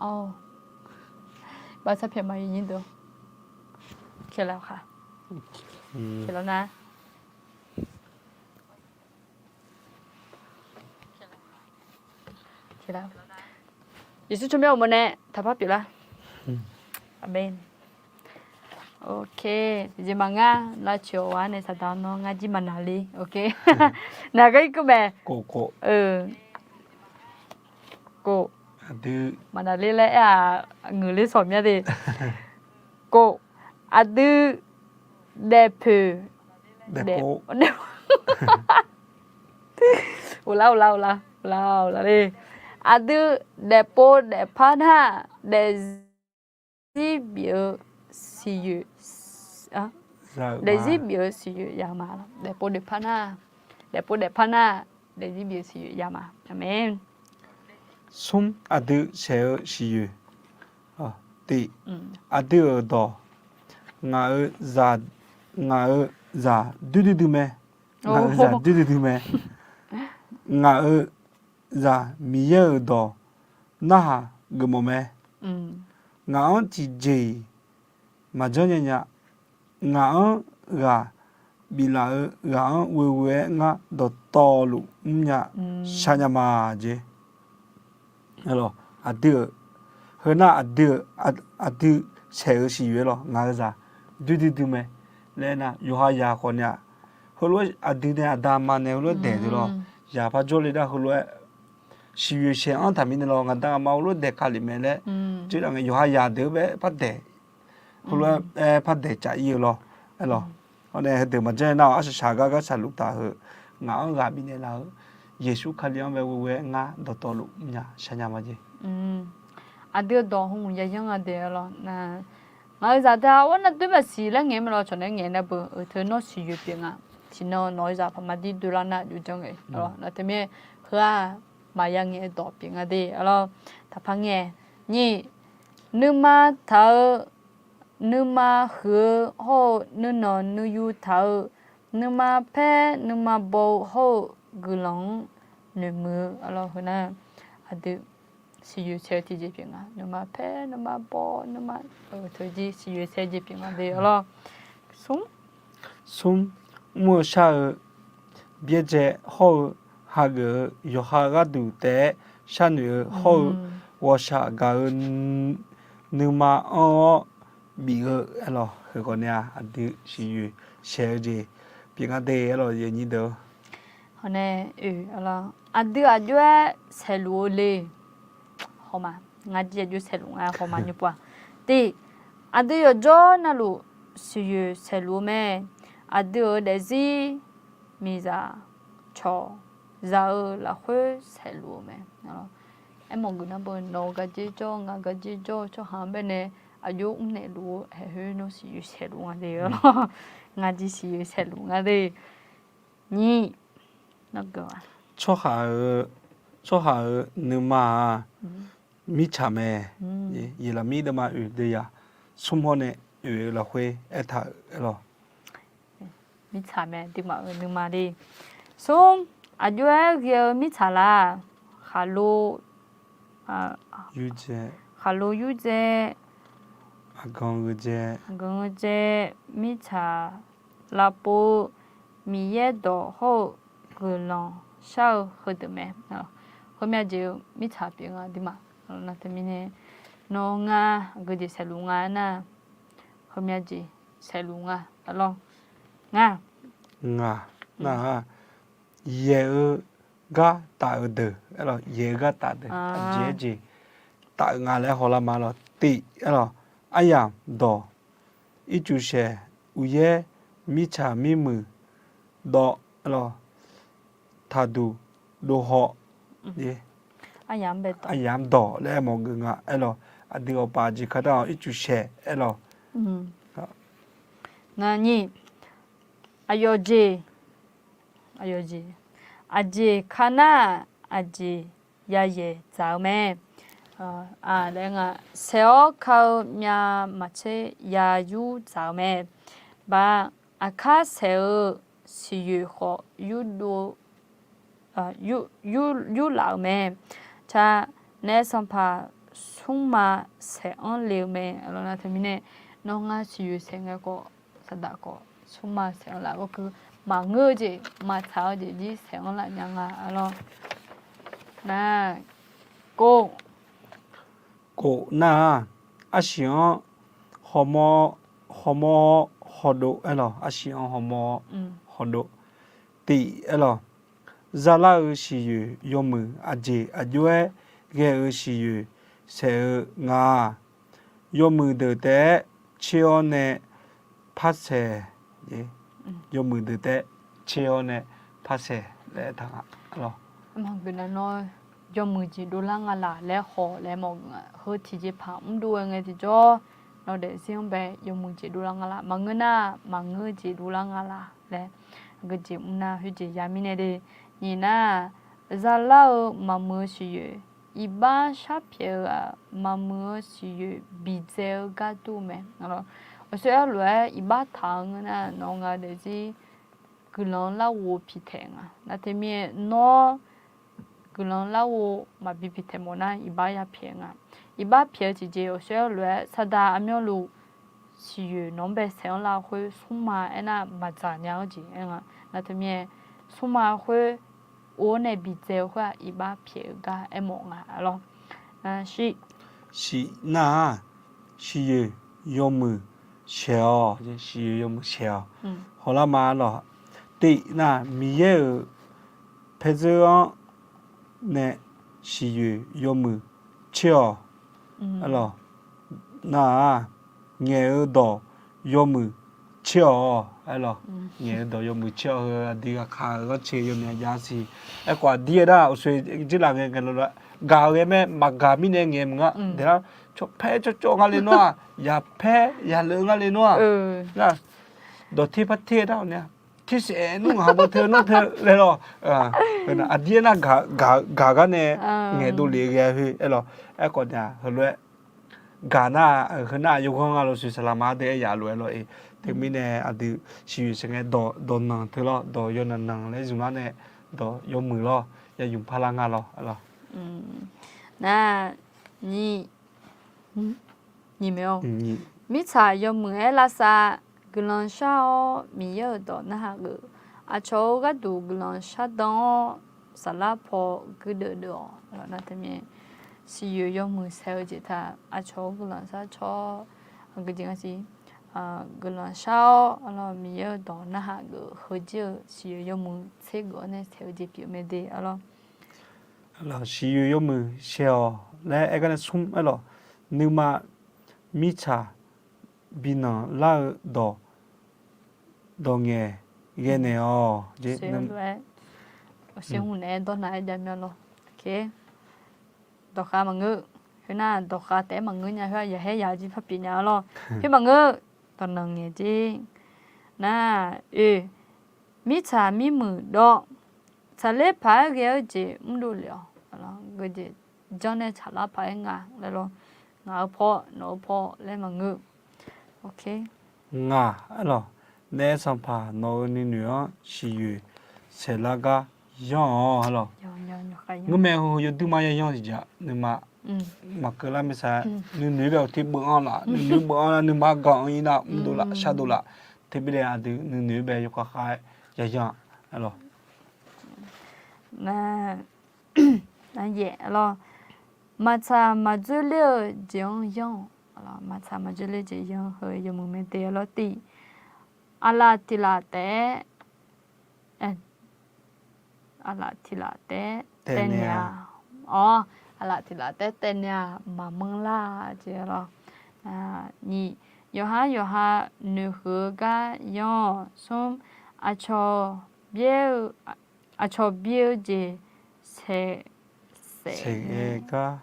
อ๋อบ้านสับเพียมายินดีโอเคแล้วค่ะโอเคแล้วนะโอเคแล้ว예수 준비 오면 다 밥이라 아멘โอเคဒီမှာငါလာချောဝါနေစတာနော်ငါကြီးမနာလေးโอเคနာဂိတ်ကမဲကိုကိုအတူ မနာလေးလဲငွေလေးစော်မြတ်တဲ့ကိုအဒူဒေဖူဒေပိုUla le adu depo de pana de zibio siyu de zibio siyu yama depo de pana de zibio siyu yama amen sum adu sheo shiyu ti adu do nga za du me nga za du me nga za miye do na gmo me nga on ti je ma jonya nya nga on ga bila ga on we nga do to lu nya sha nya ma je hello adu hna adu che shi yue lo nga za du me le na yo ha ya ko nya ho lo adu ne adama ne lo de lo ya pa jo le da ho lo shi yue shen an ta mi ne lo nga da ma lo de ka li me le ji da yo ha ya de be pa de ho lo pa de cha yi lo lo ho ne de ma je na a sha ga sa lu ta ho nga on ga bi ne la yesu kha liang be we nga do to lu nya sha nya ma je à đưa đồ không vậy nhưng mà để lo nè nói ra ta ôn là tôi mà xí là nghe mà lo cho nên nghe là bữa ở thứ nó xí yêu tiếng à chỉ nó nói ra phải mà đi đưa ra nè yêu trong ấy lo là thế mà hứa mà yang nghe đồ tiếng à đi lo ta phăng nghe nhỉ nếu mà thở nếu mà hứa ho nếu nó nếu yêu thở nếu mà phe nếu mà bầu ho gửi lòng nếu mưa lo hứa nè à được 시유 세티지 빙아 누마 페 누마 보 누마 저지 시유 세지 빙아 되어라 숨 무샤 비제 호 하그 요하가 두테 샤누 호 워샤가 누마 비거 알로 그거냐 아디 시유 세지 빙아 되어라 얘니도 하네 알라 아디 아주에 셀로레 homa ngaji ju selunga homa nyupwa ti adu yo jo na lu siyu selume adu de zi miza cho za la khu selume no em mong guna bo no ga ji jo nga ga ji jo cho ha be ne ayu ne lu he he no siyu selunga de yo ngaji siyu selunga de ni na go 초하 누마 미참에 예라미드마 으데야 숨혼에 으라회 에타 에로 미참에 디마 누마리 송 아주에 그 미차라 할로 유제 할로 유제 아강으제 미차 라포 미예도 호 그런 샤우 흐드메 hôm giờ mi chả tiếng à đi mà nó thì mình nó nga cái gì sẽ luôn nga na hôm giờ sẽ luôn nga alo nga na ye ga ta de alo ye ga ta de je je ta nga le hola ma lo ti alo ayam do i chu she u ye mi cha mi mu do alo tha du do ho 예. 아얌 베도. 아얌 더 레모그가 엘로 아디오 바지 카다 이주셰 엘로. 나니 아요지 아지 카나 아지 야예 자메 아 내가 세어카우냐 마체 야유 자메 바 아카세어 시유호 유도 유 라메 자 내선파 송마 세언 레메 알로나 테미네 너가 시유 생하고 사다고 송마 세언라고 그 망어지 마차지 지 세언라 냥아 알로 나고 나 아시오 호모 호도 엘로 아시오 호모 호도 띠 엘로 zala shiyu yomu aje ajwe ge shiyu se nga yomu de chione pase ye yomu de chione pase le ta alo mà cái nó do mười chỉ đô la ngà là lẽ họ lẽ một hơi thì chỉ phạm đuôi nghe thì cho nó để riêng bé do mười chỉ đô la ngà là mà người chỉ đô la ngà là lẽ cái chỉ na hơi chỉ giá mình này 이나 잘라오 마무시유 이바 샤피아 마무시유 비제가 두메 알아 어서야로에 이바 당나 농가 되지 그런 라오 피탱아 나테미 너 그런 라오 마비피테모나 이바야 피행아 이바 피어지지 어서야로에 사다 아면로 시유 nombe 세온라 회 소마 에나 맞자냐지 에나 나테미 소마 회 오네 비제화 이바 피가 에몽아 알로 시나 시유 요무 셔 시유 요무 셔 홀라마로 띠나 미예 페즈어 네 시유 요무 쳐 알로 나 녜도 요무 쳐 알로 녜도 요무 쳐 디가 카가 체 요냐 야시 에과 디에다 오쇠 지라게 게로 가게에 막가미네 게가 내가 저 패저 쪼갈리노아 야패 야르갈리노아 너 티파티에다냐 티세누 하고 테노테레로 그나 아디에나 가가네 녜도 레게 에로 에코냐 흘레 가나 그나 요강아로 수살마데 야로에로 에 때문에 아디 시유생에 도넌 들어 도 요난난 레주나네 도 요물로 야 용팔랑아로 알아 那你没有？米茶有门拉萨格朗沙哦，米有的那哈个，啊，超个都格朗沙当沙拉坡个的哦，那他们是有门烧的他，啊，超格朗沙超，个这个是格朗沙哦，然后米有的那哈个喝酒是有门吃个呢烧的表面的，啊咯。 시유요무 셰어 레 에가네 숨 알로 누마 미차 비나 라도 동에 이게네요 이제 xin hùn em đó này đem nhau lo ok đó khá mà ngư thế nào đó khá té mà ngư nhà hơi giờ hết giờ chỉ phát bị nhau lo thế mà ngư đó nâng nghe chứ na mi cha mi mù đó cha lẽ phải cái gì không đủ liệu là cái gì cho nên cha lá phải ngà lại lo ngà po nó po lên mà ngư ok ngà 알로 내 선파 너니 누어 시유 셀라가 요 알로 ng음에 요두마야 요지자 누마 마클라메사 누누베 티부어라 누부어라 누마 가이나 umdula shadula tibile adu nunu베 요카카 야야 알로那也了，马查马祖了将用，了马查马祖了将用和有木门的了地，阿拉提拉的，阿拉提拉的，等呀，哦，阿拉提拉的等呀，马蒙啦这了，你有哈女和个用从阿超别。 啊，超标的세계가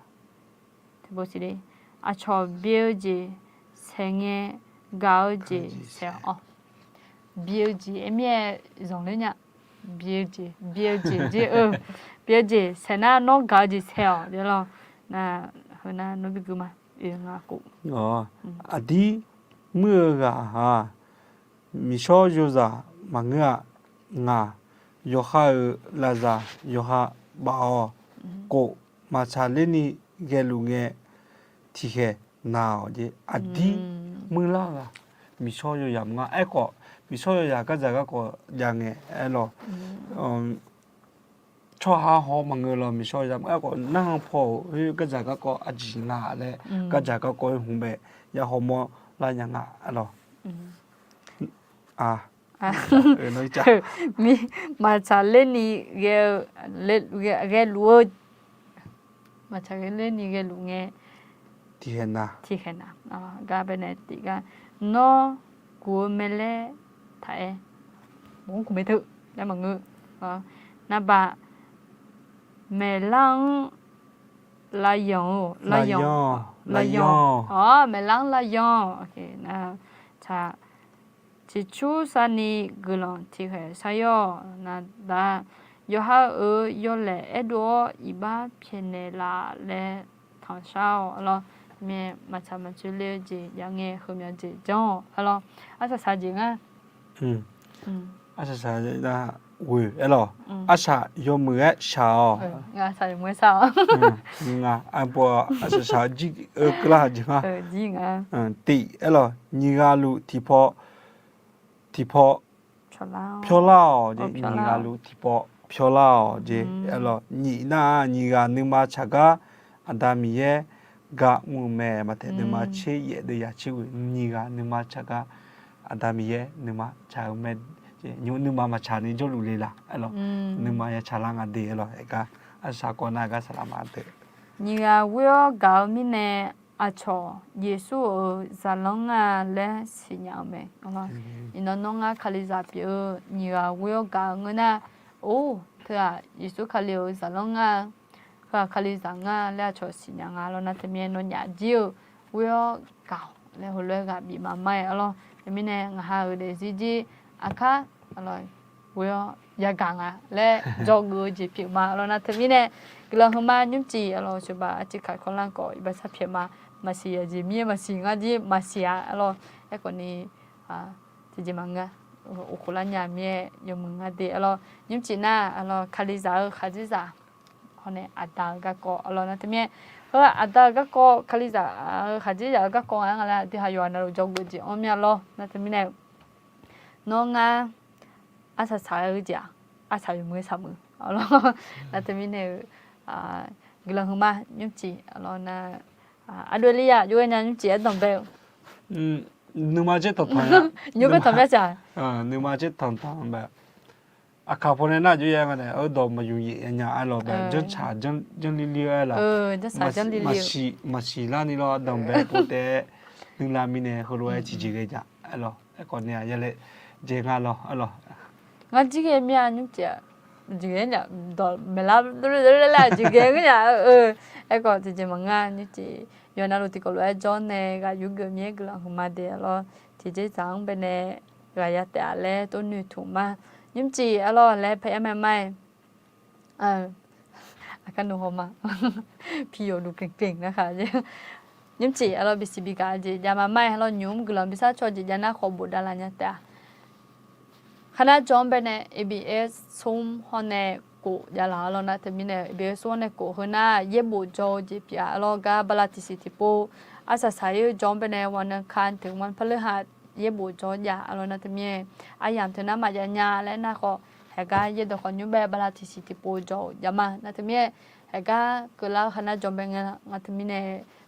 뭐지? 아,超标的생애 가오지 세标的에미에 종류냐标的标的세나 노 가오지 세요. 그래서 나 하나 노비구마 이응하고 아디 뭐가 미쇼조자 망가 나 요하 라자 요하 바오 고 마찰레니 게룽에 티헤 나오지 아디 물라가 미소요 야가 에고 미소요 야가 자가고 양에 엘로 초하호 망을로 미소요 야 에고 나포 그 자가고 아지나레 그 자가고 홍베 야호모 라냐가 엘로 nói chả mi mà chả lên đi ghé lúa mà chả lên đi ghé lúa nghe thì hèn à gà bên này thì gà nó của mình lẽ thảy muốn của mình thử để mà ngư na bà mẹ lăng la yong mẹ lăng la yong ok na chả chỉ chú sani gulong thì hệ sayo na da yo ha yo le edo iba piene la le thang sao lo me ma cha ma chu le ji yang nghe hom ya ji jo alo asa sa ji nga asa sa da wi alo asa yo mu e sao nga sa yo mu sao nga an po asa sa ji kla ji nga ji nga ti alo ni ga lu ti pho 펴라오 제 니가루 티포 펴라오 제 알로 니나 니가 느마 차가 아다미에 가 무메 마테 느마 체예 데야 치고 니가 느마 차가 아다미에 느마 차우메 제 뉴느마 마차니 졸루레라 알로 느마야 차랑아 데 알로 에가 아사코나가 살라마데 니가 왜요 가미네 아초 예수 살롱아 레 시냐메 이노노가 칼리자피오 니가 왜요 가응나 오 그아 예수 칼리오 살롱아 ha khali sa nga la cho si nya nga lo na te mie no nya jiu we yo ka le ho le ga bi ma mai alo te mi ne nga ha de si ji aka alo we yo ya ga nga le jo gu ji pi ma lo na te mi ne glo hma nyum ji alo so ba a chi kha khon lang ko ba sa phe ma ma si ya ji mie ma si nga ji ma si ya alo e ko ni ti ji ma nga o ko la nya mie yo mu nga de alo nyum ji na alo khali sa kha ji sa hone ada ga ko alo na te mie ada ga ko khali sa kha ji ya ga ko nga la ti ha yo na ro jo gu ji o mia lo na te mi ne no nga asa sa yu ja asa yu mu sa mu alo na te mi ne gila huma nyum chi alo na adolia yo nya nyum chi a dong be nu ma je to thon yo ko thom ya cha nu ma je thon thon ba a ka phone na ju ya nga ne o do ma yu yi nya a lo ba ju cha jun li li a la ja sa jun li li ma si la ni lo dong be ko te nu la mi ne ho lo e chi chi ge ja a lo e ko ne ya le je nga lo a lo nga ji ge mi a nyum chi ji ge nya do me la la ji ge nya e ko ti je ma nga ni chi yo na lo ti ko lo e jon ne ga yu ge mi gla huma de lo ti je sang be ne ga ya ta le to nu thu ma nyum chi a lo le phe ma mai akan no homa พี่อยู่ดูเก่งๆนะคะยิ้มจีเราบิสิบิกาจียามาไม่เราหยุ่มกลัมบิซาชอจียานาขอบุดาลาเนี่ยแต่ขณะจอมเป็นABS ซุ่มฮอนเนกูยาลาเรานะแต่มีเนี่ย ABS ซุ่มเนี่ยกูหัวหน้าเย็บบุจอจีพิอาเรากาบลาติสิติโปอาศัยสายจอมเป็นวันอังคารถึงวันพฤหัสเย็บบุจอยาเรานะแต่มีอายามถึงน้ำมาญาญาและน่าก็แหกาเย็ดดอกยุบแบบบลาติสิติโปจอยามานะแต่มีแหกาก็แล้วขณะจอมเป็นงานแต่มีเนี่ย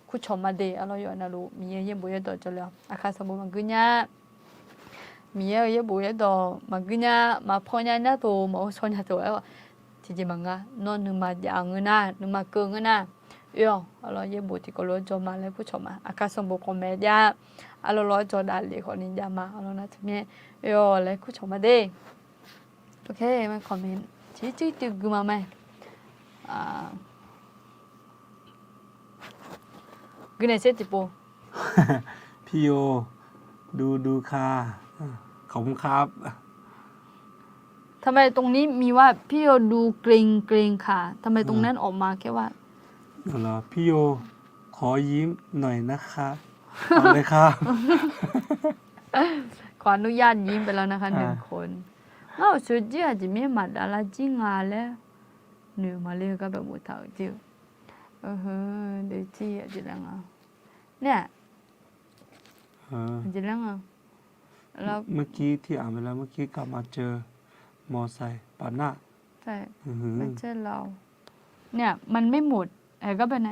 คุชมาเดอเราอยู่นะลูมีเย็บบุยดอจแล้วอาคาสมบูรณ์มันกุญญามีเย็บบุยดอมันกุญญามาพอญาเนี่ยตัวมาชนญาตัวที่จริงมันก็นอนนึกมาอย่างเงินนะนึกมาเกินเงินนะเราเย็บบุที่ก็รู้จอมาเลยผู้ชมมาอาคาสมบูรณ์คอมเมดี้เราล้อจอดันเลยคนนี้ยามาเรานะที่มีเลยผู้ชมมาเดโอเคมาคอมเมนต์ชี้ตึกกูมาไหมกูเนี่ยเสร็จปุ๊บพี่โยดูค่ะขอบคุณครับทำไมตรงนี้มีว่าพี่โยดูเกรงค่ะทำไมตรงนั้นออกมาแค่ว่าเหรอพี่โยขอยิ้มหน่อยนะคะเอาเลยค่ะขออนุญาตยิ้มไปแล้วนะคะ1 คนสุดยอดจิเมียมาดาลาจิงาแล้วหนูมาเรียกก็แบบหมดเท่าจิ๋วเดี๋ยวจีจิลังเนี่ยจิลังแล้วเมื่อกี้ที่อ่านไปแล้วเมื่อกี้กลับมาเจอมอไซค์ปาดหน้าใช่ไม่ใช่เราเนี่ยมันไม่หมดก็เป็นไง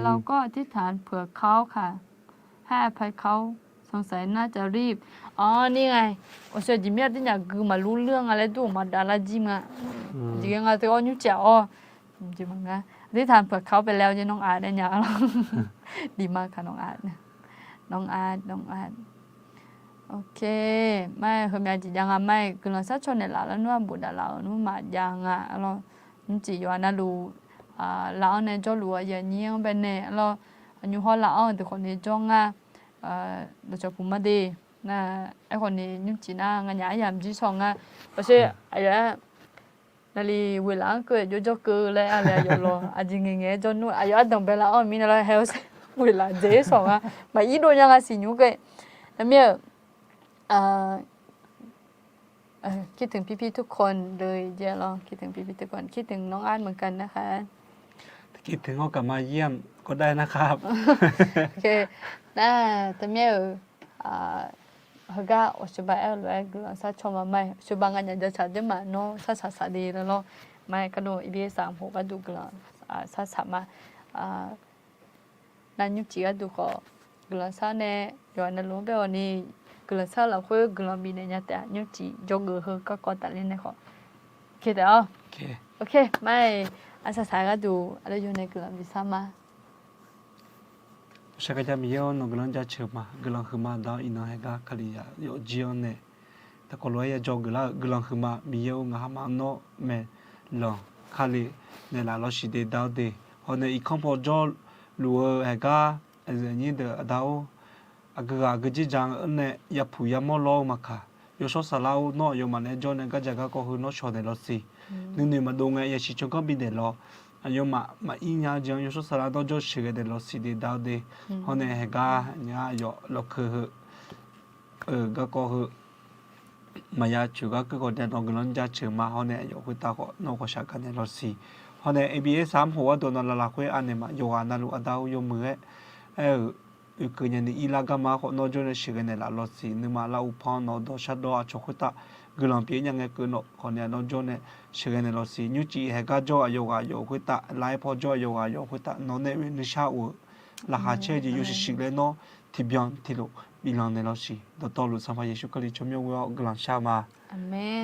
เราก็อธิษฐานเผื่อเขาค่ะให้อภัยเขาสงสัยน่าจะรีบนี่ไงโอ้เสียจิเมียที่อยากคือมารู้เรื่องอะไรดูมาดาราจิมจริงๆตัวนิ้วเจ้าจริงมั้งนะอธิษฐานเผื่อเขาไปแล้วจะน้องอาร์ตเนี่ยดีมากค่ะน้องอาร์ตน้องอาร์ตโอเคไม่เฮียจียังไม่คือเราสักชนเนี่ยละแล้วนู้นบุดาเรานู้นมายังเราจีอยู่นั่นรู้เราเนี่ยจะรู้อย่างนี้เป็นเนี่ยเราอยู่ห้องเราแต่คนนี้จ้องเราจะพูดมาดีนะไอ้คนนี้ยุ่งจีน่างานยามจีสองเพราะฉะนั้นไอ้นั่นเลยเวลาเกิดยุ่งจะเกิดเลยอะไรอยู่หรอจริงๆจนนู้นไอ้ยัดดังไปแล้วมีอะไรเฮลส์เวลาเจ๊สองมาอีโดนยังสิยุ่งกันแล้วเมื่อคิดถึงพี่ๆทุกคนเลยเจ้าเราคิดถึงพี่ๆทุกคนคิดถึงน้องอาร์ตเหมือนกันนะคะคิดถึงเขากลับมาเยี่ยมก็ได้นะครับโอเคนะแต่เมื่อเขาก็อธิบายเลยก็สักชมมาไม่อธิบายงานจะชัดได้มาโน้สักดีแล้วเนาะไม่ก็โน้อีพี3ผมก็ดูกันสักมานั่นยุติก็ดูก็สักเนี่ยย้อนลงไปวันนี้ก็สักเราคุยก็มีเนี่ยแต่ยุติยกเขาก็ตัดเล่นเนี่ยเขาโอเคเดี๋ยวโอเคไม่สักก็ดูอะไรอยู่ในก็มีสักมาใช่ก็จะมีเยอะน้องกำลังจะเชื่อมากำลังคือมาดาวอินเอาให้กับคดีอยู่จีนเนี่ยแต่ก็รู้ว่าจะกำลังคือมามีเยอะงามาโนเมลอง ခါလေးနေလာလို့ရှိတဲ့တောက်တဲ့ဟောနေအကွန်ပေါ်ဂျောလူဟဲကအဇင်းတဲ့အတောအကကကြည့်ကြနဲ့ရဖူရမလောမခါယောဆောဆလာဦးနော်ယောမနဲ့ဂျောနဲ့ကကြကကိုဟနော်ချော်တယ်လို့စီနင်းနေမဒုံငယ်ရရှိချကပြီးတယ်လို့အယောမအင်းညာကြောင့်ယောဆောဆလာတော့ဂျောရှိခဲ့တယ်လို့စီတဲ့တောက်တဲ့ဟောနေဟဲကညာယောလောက်ခကကိုဟမယာချူကကိုတဲ့တော့ဂလွန်ကြချမဟောနေယောခွတာကိုနော်ကိုရှာကနေလို့စီဟောနေ ABS 3หัวตัวนั้นละခွဲအနေမှာယောဟာနာလူအတောယောมือကညနေအီလာကမာခေါနော်ဂျိုနေရှိကနေလာလို့စီနမလာဥဖောင်းတော့ဒရှတ်တော့အချခွတာဂလွန်ပြေညငယ်ကနောခေါနေနော်ဂျိုနေရှိကနေလို့စီညူချီဟကဂျောအယောကယောခွတာလိုင်းဖောဂျောယောကယောခွတာနော်နေနရှာဦးလာဟာချေကြီးယူရှိလေနော်တီဗျန်တီလိုဘီလန်နေလို့စီတော့လို့ဆမယေရှုခရစ်ချမျိုးဝဂလန်ရှာမာအာမင်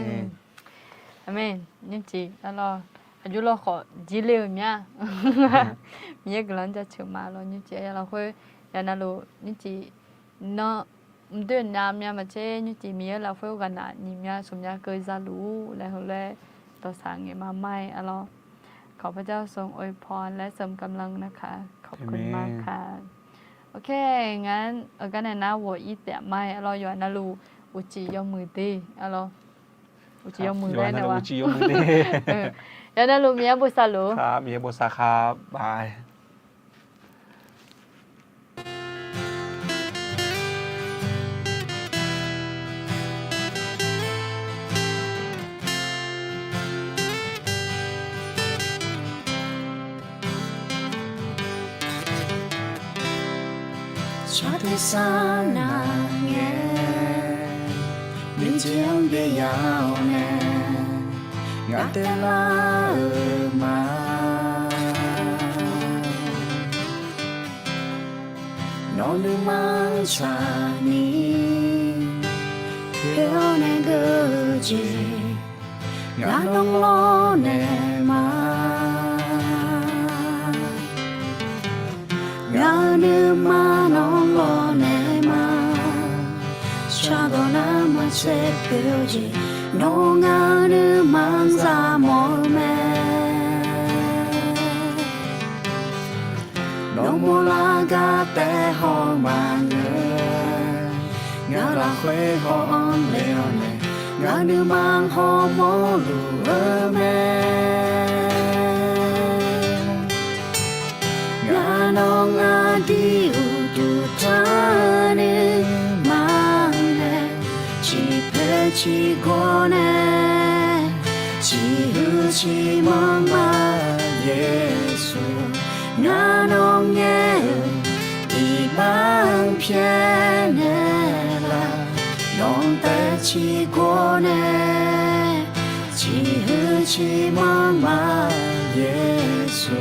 အာမင်ညချီalorsအကျလို့ခေါ်ဂျီလေမြာမြေကလန်ကြချမာလို့ညချီalorsခွေရနလို့ညချီနော်တွင်နာမြမချေညချီမြေလာဖွေကနာညီမြဆုမြကေဇာလူလဲဟိုလဲတော့ဆာငေမမိုင်alorsขอพระเจ้าทรงอวยพรและเสริมกำลังนะคะขอบคุณมากค่ะโอเคงั้นกันนะ我一点麦alors有那路อุจิยมือดีalorsอุจิยมือได้นะวะอุจิยมือดี有那路มีบุษาลูครับมีบุษาครับบายชาติสานาเงมีเจียงเบียยาวแน่งาเตลามาโนลืมังชานีเพียวในเกจีงาลงโลเนมงาเนื้อมาน้องโลเนมาชาโดนามาเชเปียวจีน้องงาเนื้อมังซาโมเมน้องโมลากาเตหอมาเงงาลาเควหอมเลวเนงาเนื้อมังหอมโมลูเมน้องอาดีอุดุทานิมังเนชีเพชีโกเนชีหูชีมังมาเยซูงาน้องเงอีบังเพียเนลาน้องแต่ชีโกเนชีหูชีมังมาเยซู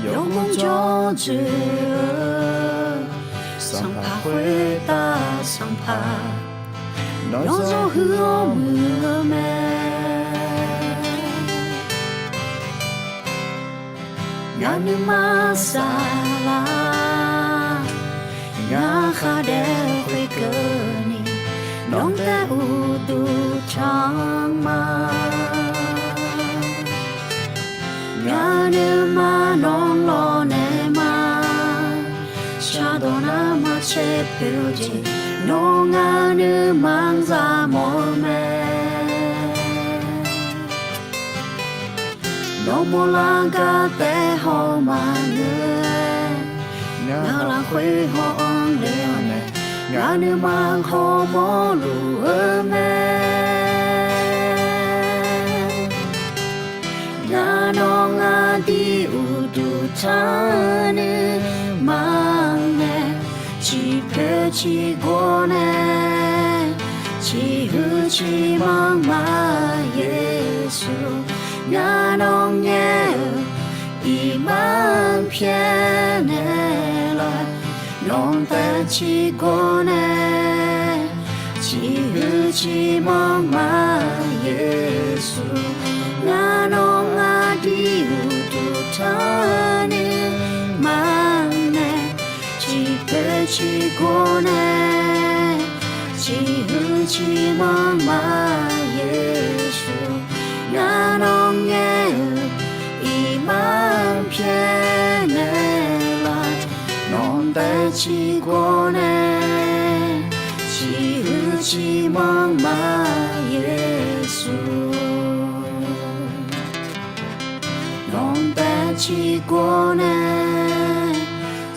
有梦就知，上爬回答上爬，脑中和มือแม่งานนึมาซาลางาคาเดคุยเกินีน้องแต่อุตุช่างมางาเนื้อมาน้องโลเนมาชาโดนามาเชเปียวจีน้องงาเนื้อมังซาโมเมน้องโมลากาเตหอมาเนื้องาลาเควหองเลวเนงาเนื้อมังหอมโมลูเมน้องอาดีอุดุทานิมังเนชีเพชีโกเนชีหูชีมังมาเยซูงาน้องเงอีมังเพียเนลาน้องแต่ชีโกเนชีหูชีมังมาเยซูงาน้องอาดีอุดุทานิมังเนชีเพชีโกเนชีหู起妈妈耶稣，那农业一满片的来，农得起过呢，起妈妈耶稣，农得起过呢，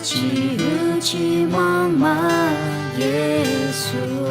起妈妈耶稣。